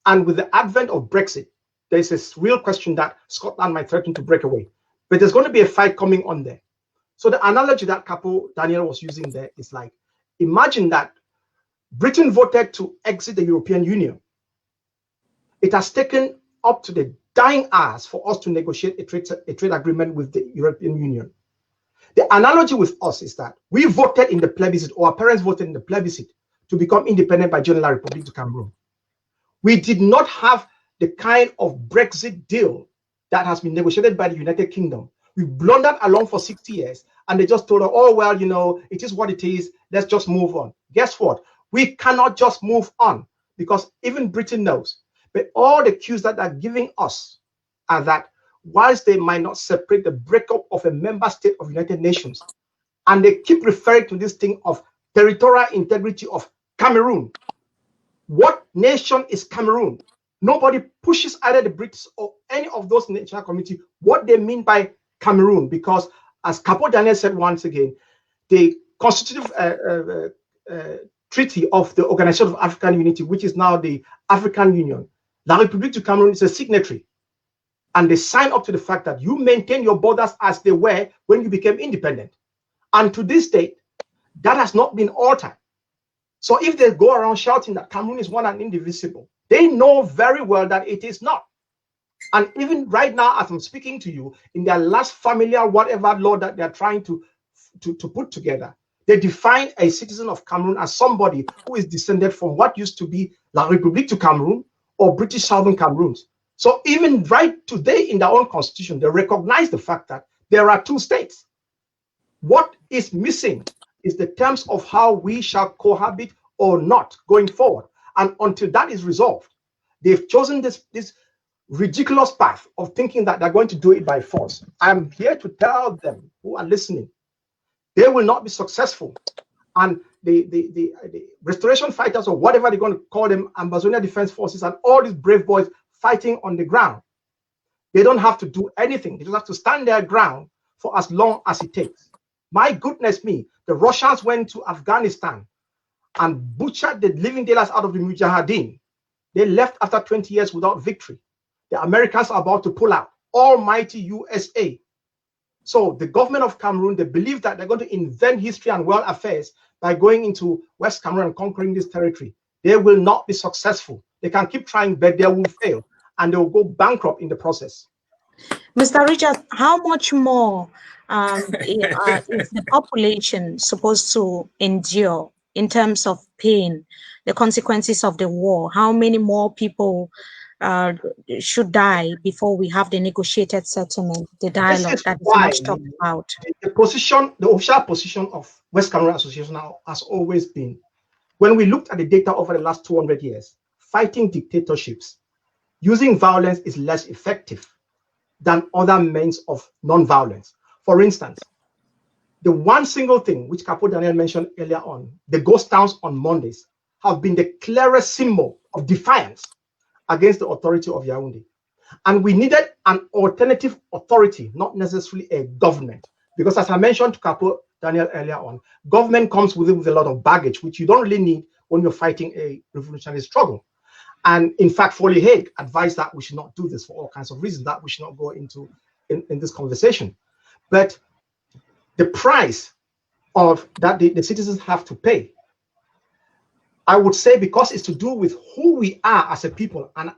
And with the advent of Brexit, there's this real question that Scotland might threaten to break away. But there's going to be a fight coming on there. So the analogy that Capo Daniel was using there is like, imagine that Britain voted to exit the European Union. It has taken up to the dying hours for us to negotiate a trade agreement with the European Union. The analogy with us is that we voted in the plebiscite, or our parents voted in the plebiscite, to become independent by joining La République du Cameroon. We did not have the kind of Brexit deal that has been negotiated by the United Kingdom. We blundered along for 60 years, and they just told us, oh, well, it is what it is. Let's just move on. Guess what? We cannot just move on, because even Britain knows. But all the cues that they're giving us are that whilst they might not separate the breakup of a member state of United Nations, and they keep referring to this thing of territorial integrity of Cameroon. What nation is Cameroon? Nobody pushes either the Brits or any of those national community what they mean by Cameroon, because as Capo Daniel said once again, the constitutive treaty of the Organization of African Unity, which is now the African Union, La République du Cameroon is a signatory. And they sign up to the fact that you maintain your borders as they were when you became independent. And to this date, that has not been altered. So if they go around shouting that Cameroon is one and indivisible, they know very well that it is not. And even right now, as I'm speaking to you, in their last familiar whatever law that they're trying to put together, they define a citizen of Cameroon as somebody who is descended from what used to be La République du Cameroon or British Southern Cameroon. So even right today in their own constitution, they recognize the fact that there are two states. What is missing is the terms of how we shall cohabit or not going forward. And until that is resolved, they've chosen this ridiculous path of thinking that they're going to do it by force. I'm here to tell them who are listening, they will not be successful. And the restoration fighters, or whatever they're going to call them, Ambazonia Defense Forces, and all these brave boys fighting on the ground, they don't have to do anything. They just have to stand their ground for as long as it takes. My goodness me, the Russians went to Afghanistan and butchered the living daylights out of the Mujahideen. They left after 20 years without victory. The Americans are about to pull out. Almighty USA. So the government of Cameroon, they believe that they're going to invent history and world affairs by going into West Cameroon and conquering this territory. They will not be successful. They can keep trying, but they will fail, and they will go bankrupt in the process. Mr. Richard, how much more is the population supposed to endure in terms of pain, the consequences of the war? How many more people should die before we have the negotiated settlement, the dialogue that is much talked about? The official position of West Cameroon Association now has always been, when we looked at the data over the last 200 years, fighting dictatorships, using violence is less effective than other means of non-violence. For instance, the one single thing which Capo Daniel mentioned earlier on, the ghost towns on Mondays, have been the clearest symbol of defiance against the authority of Yaoundé. And we needed an alternative authority, not necessarily a government. Because as I mentioned to Capo Daniel earlier on, government comes with a lot of baggage, which you don't really need when you're fighting a revolutionary struggle. And in fact, Foley Hague advised that we should not do this for all kinds of reasons that we should not go into in this conversation. But the price of that the citizens have to pay, I would say, because it's to do with who we are as a people and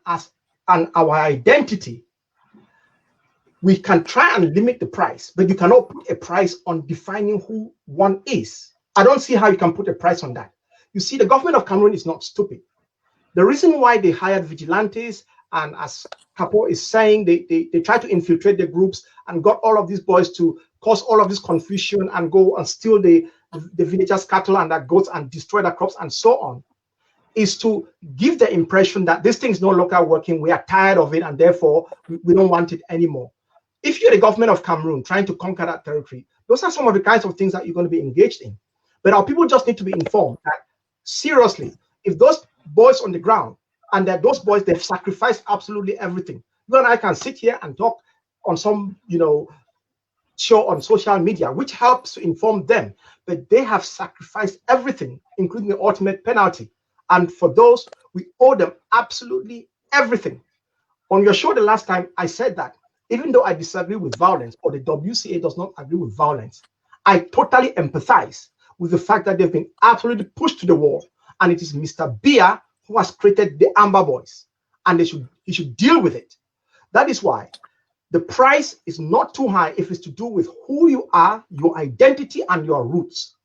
our identity, we can try and limit the price, but you cannot put a price on defining who one is. I don't see how you can put a price on that. You see, the government of Cameroon is not stupid. The reason why they hired vigilantes, and as Capo is saying, they try to infiltrate the groups and got all of these boys to cause all of this confusion and go and steal the villagers' cattle and their goats and destroy their crops and so on, is to give the impression that this thing is no longer working, we are tired of it, and therefore we don't want it anymore. If you're the government of Cameroon trying to conquer that territory, those are some of the kinds of things that you're going to be engaged in. But our people just need to be informed that, seriously, if those boys on the ground, and that those boys, they've sacrificed absolutely everything. You and I can sit here and talk on some, show on social media, which helps to inform them, but they have sacrificed everything, including the ultimate penalty. And for those, we owe them absolutely everything. On your show the last time, I said that even though I disagree with violence, or the WCA does not agree with violence, I totally empathize with the fact that they've been absolutely pushed to the wall. And it is Mr. Biya who has created the Amber Boys, and he should deal with it. That is why the price is not too high if it's to do with who you are, your identity, and your roots.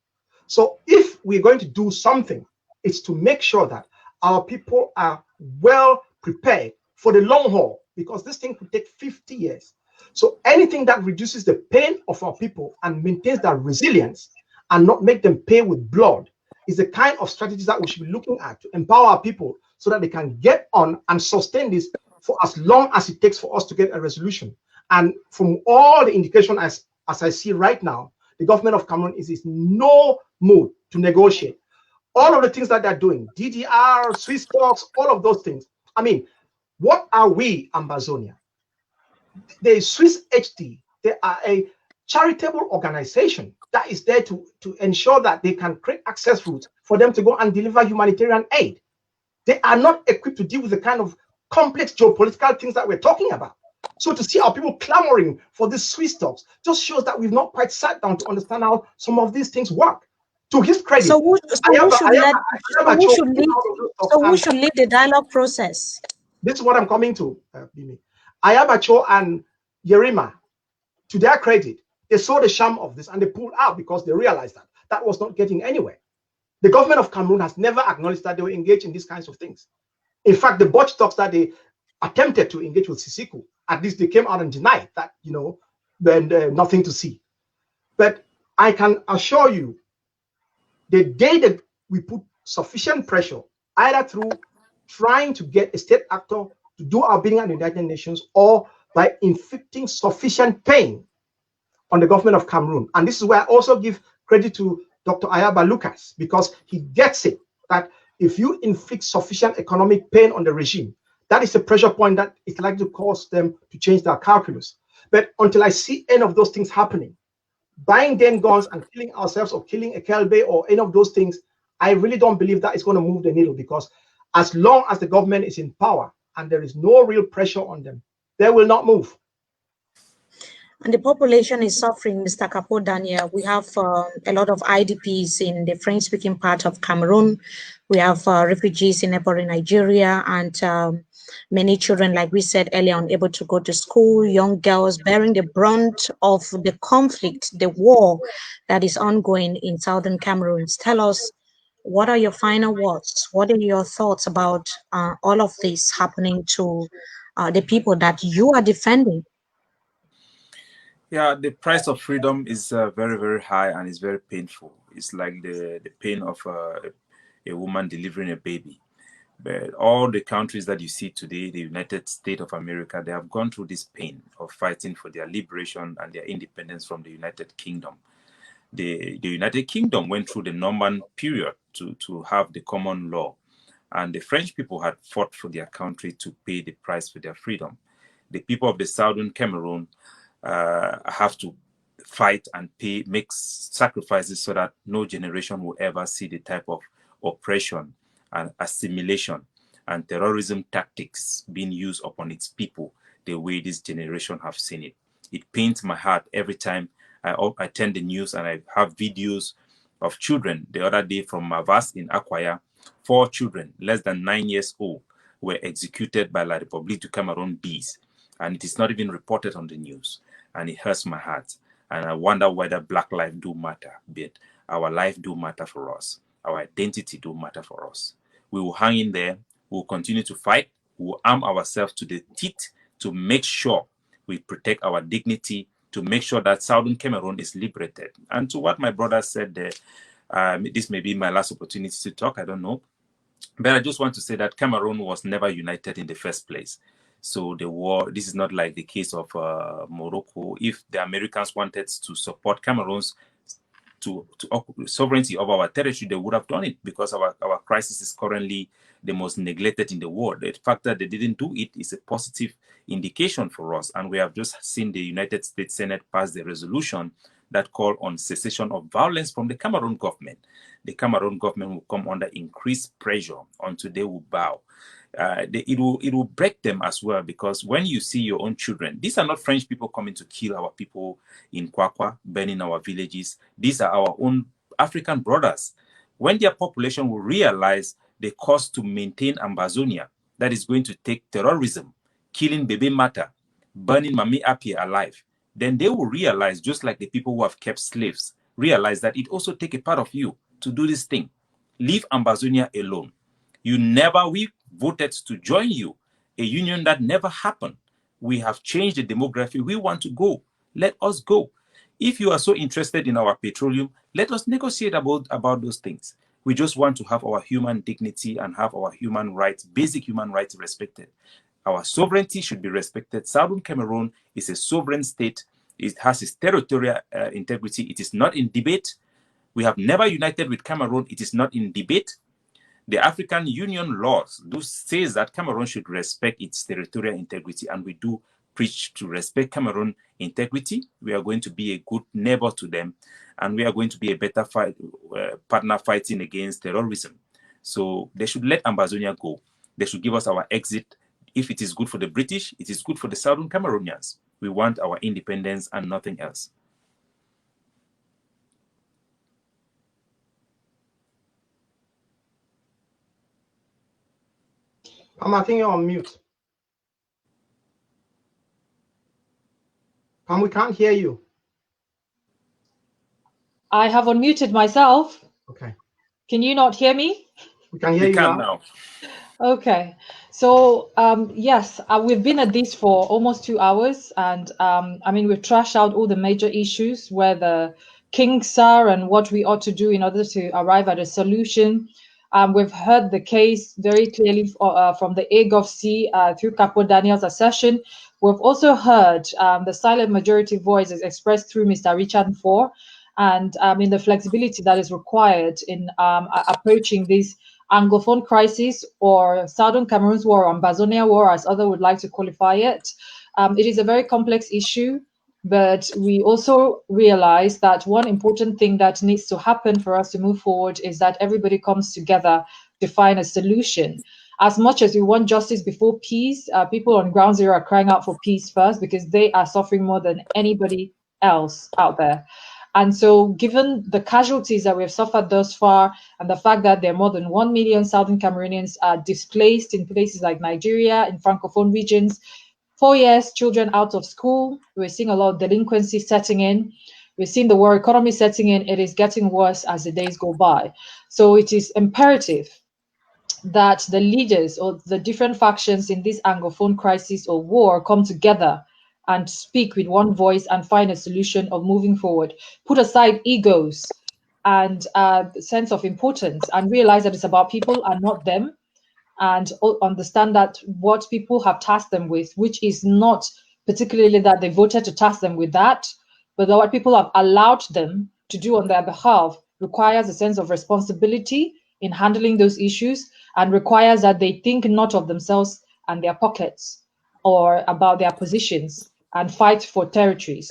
So if we're going to do something, it's to make sure that our people are well prepared for the long haul, because this thing could take 50 years. So anything that reduces the pain of our people and maintains their resilience and not make them pay with blood is the kind of strategies that we should be looking at to empower our people so that they can get on and sustain this for as long as it takes for us to get a resolution. And from all the indication as I see right now, the government of Cameroon is in no mood to negotiate. All of the things that they're doing, DDR, Swiss talks, all of those things. I mean, what are we, Ambazonia? The Swiss HD, they are a charitable organization that is there to ensure that they can create access routes for them to go and deliver humanitarian aid. They are not equipped to deal with the kind of complex geopolitical things that we're talking about. So to see our people clamoring for these Swiss talks just shows that we've not quite sat down to understand how some of these things work. To his credit, so who should lead the dialogue process? This is what I'm coming to, Mimi. Ayabacho and Yerima, to their credit, they saw the sham of this and they pulled out because they realized that that was not getting anywhere. The government of Cameroon has never acknowledged that they were engaged in these kinds of things. In fact, the botch talks that they attempted to engage with Sisiku, at least they came out and denied that, then nothing to see. But I can assure you, the day that we put sufficient pressure, either through trying to get a state actor to do our bidding at the United Nations or by inflicting sufficient pain on the government of Cameroon. And this is where I also give credit to Dr. Ayaba Lucas, because he gets it that if you inflict sufficient economic pain on the regime, that is a pressure point that is likely to cause them to change their calculus. But until I see any of those things happening, buying them guns and killing ourselves or killing a Kelbe or any of those things, I really don't believe that is going to move the needle, because as long as the government is in power and there is no real pressure on them, they will not move. And the population is suffering, Mr. Capo Daniel. We have a lot of IDPs in the French-speaking part of Cameroon. We have refugees in neighboring Nigeria, and many children, like we said earlier, unable to go to school, young girls bearing the brunt of the conflict, the war that is ongoing in southern Cameroon. Tell us, what are your final words? What are your thoughts about all of this happening to the people that you are defending? Yeah, the price of freedom is very, very high and it's very painful. It's like the pain of a woman delivering a baby. But all the countries that you see today, the United States of America, they have gone through this pain of fighting for their liberation and their independence from the United Kingdom. The United Kingdom went through the Norman period to have the common law. And the French people had fought for their country to pay the price for their freedom. The people of the southern Cameroon have to fight and make sacrifices so that no generation will ever see the type of oppression and assimilation and terrorism tactics being used upon its people the way this generation have seen it. It pains my heart every time I attend the news and I have videos of children. The other day from Mavas in Akwaya, 4 children less than 9 years old were executed by La République du Cameroun bees, and it is not even reported on the news. And it hurts my heart. And I wonder whether Black life do matter, but our life do matter for us. Our identity do matter for us. We will hang in there. We will continue to fight. We will arm ourselves to the teeth to make sure we protect our dignity, to make sure that Southern Cameroon is liberated. And to what my brother said there, this may be my last opportunity to talk, I don't know. But I just want to say that Cameroon was never united in the first place. So the war, this is not like the case of Morocco. If the Americans wanted to support Cameroon's to sovereignty of our territory, they would have done it, because our crisis is currently the most neglected in the world. The fact that they didn't do it is a positive indication for us. And we have just seen the United States Senate pass the resolution that call on cessation of violence from the Cameroon government. The Cameroon government will come under increased pressure until they will bow. It will break them as well, because when you see your own children, these are not French people coming to kill our people in Kwakwa, burning our villages. These are our own African brothers. When their population will realize the cost to maintain Ambazonia, that is going to take terrorism, killing Bebe Mata, burning Mami Apia alive, then they will realize, just like the people who have kept slaves, realize that it also takes a part of you to do this thing. Leave Ambazonia alone. We voted to join you, a union that never happened. We have changed the demography. We want to go. Let us go. If you are so interested in our petroleum, let us negotiate about those things. We just want to have our human dignity and have our human rights, basic human rights respected. Our sovereignty should be respected. Southern Cameroon is a sovereign state. It has its territorial integrity. It is not in debate. We have never united with Cameroon. It is not in debate. The African Union laws do say that Cameroon should respect its territorial integrity, and we do preach to respect Cameroon integrity. We are going to be a good neighbor to them, and we are going to be a better partner fighting against terrorism. So they should let Ambazonia go. They should give us our exit. If it is good for the British, it is good for the Southern Cameroonians. We want our independence and nothing else. I think you're on mute. We can't hear you. I have unmuted myself. Okay. Can you not hear me? We can hear you now. Okay, so yes, we've been at this for almost 2 hours, and I mean, we've trashed out all the major issues where the kinks are and what we ought to do in order to arrive at a solution. We've heard the case very clearly from the AGOVC through Capo Daniel's assertion. We've also heard the silent majority voices expressed through Mr. Richard Nfor, and in the flexibility that is required in approaching these Anglophone crisis, or Southern Cameroon's war, or Ambazonia war, as others would like to qualify it. It is a very complex issue, but we also realize that one important thing that needs to happen for us to move forward is that everybody comes together to find a solution. As much as we want justice before peace, people on ground zero are crying out for peace first, because they are suffering more than anybody else out there. And so, given the casualties that we've suffered thus far, and the fact that there are more than 1 million Southern Cameroonians are displaced in places like Nigeria, in Francophone regions, 4 years, children out of school, we're seeing a lot of delinquency setting in. We're seeing the war economy setting in. It is getting worse as the days go by. So it is imperative that the leaders or the different factions in this Anglophone crisis or war come together and speak with one voice and find a solution of moving forward. Put aside egos and sense of importance, and realize that it's about people and not them, and understand that what people have tasked them with, which is not particularly that they voted to task them with that, but what people have allowed them to do on their behalf, requires a sense of responsibility in handling those issues, and requires that they think not of themselves and their pockets or about their positions, and fight for territories.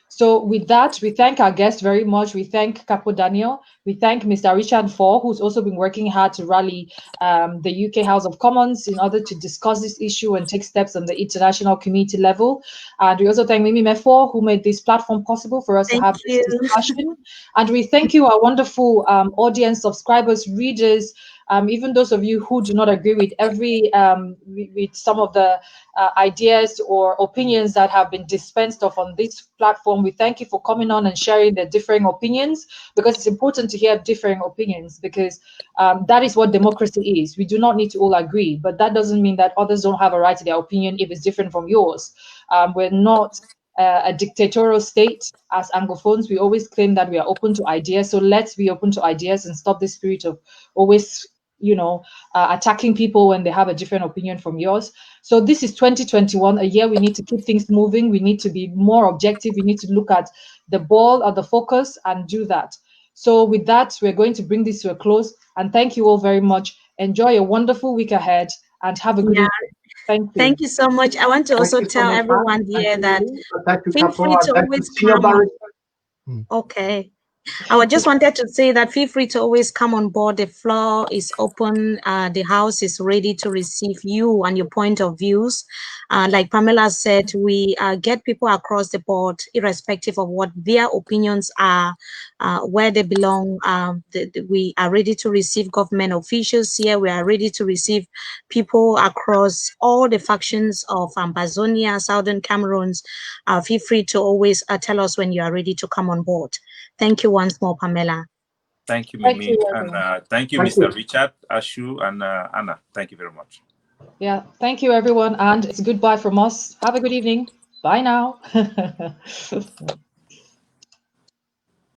So with that, we thank our guests very much. We thank Capo Daniel. We thank Mr. Richard Nfor, who's also been working hard to rally the UK House of Commons in order to discuss this issue and take steps on the international community level. And we also thank Mimi Mefo, who made this platform possible for us to have this discussion. And we thank you, our wonderful audience, subscribers, readers, even those of you who do not agree with with some of the ideas or opinions that have been dispensed of on this platform. We thank you for coming on and sharing the differing opinions, because it's important to hear differing opinions, because that is what democracy is. We do not need to all agree, but that doesn't mean that others don't have a right to their opinion if it's different from yours. We're not a dictatorial state. As Anglophones, we always claim that we are open to ideas. So let's be open to ideas and stop this spirit of always attacking people when they have a different opinion from yours. So this is 2021, a year we need to keep things moving. We need to be more objective. We need to look at the ball or the focus and do that. So with that, we're going to bring this to a close, and thank you all very much. Enjoy a wonderful week ahead and have a good week. Thank you. Thank you so much. I want to also tell everyone here that feel free to always come. Okay. I just wanted to say that feel free to always come on board. The floor is open. The house is ready to receive you and your point of views. Like Pamela said, we get people across the board, irrespective of what their opinions are, where they belong. We are ready to receive government officials here. We are ready to receive people across all the factions of Ambazonia, Southern Cameroons. Feel free to always tell us when you are ready to come on board. Thank you once more, Pamela. Thank you, Mimi. And thank you, Mr. Richard, Ashu, and Anna. Thank you very much. Yeah, thank you, everyone. And it's goodbye from us. Have a good evening. Bye now.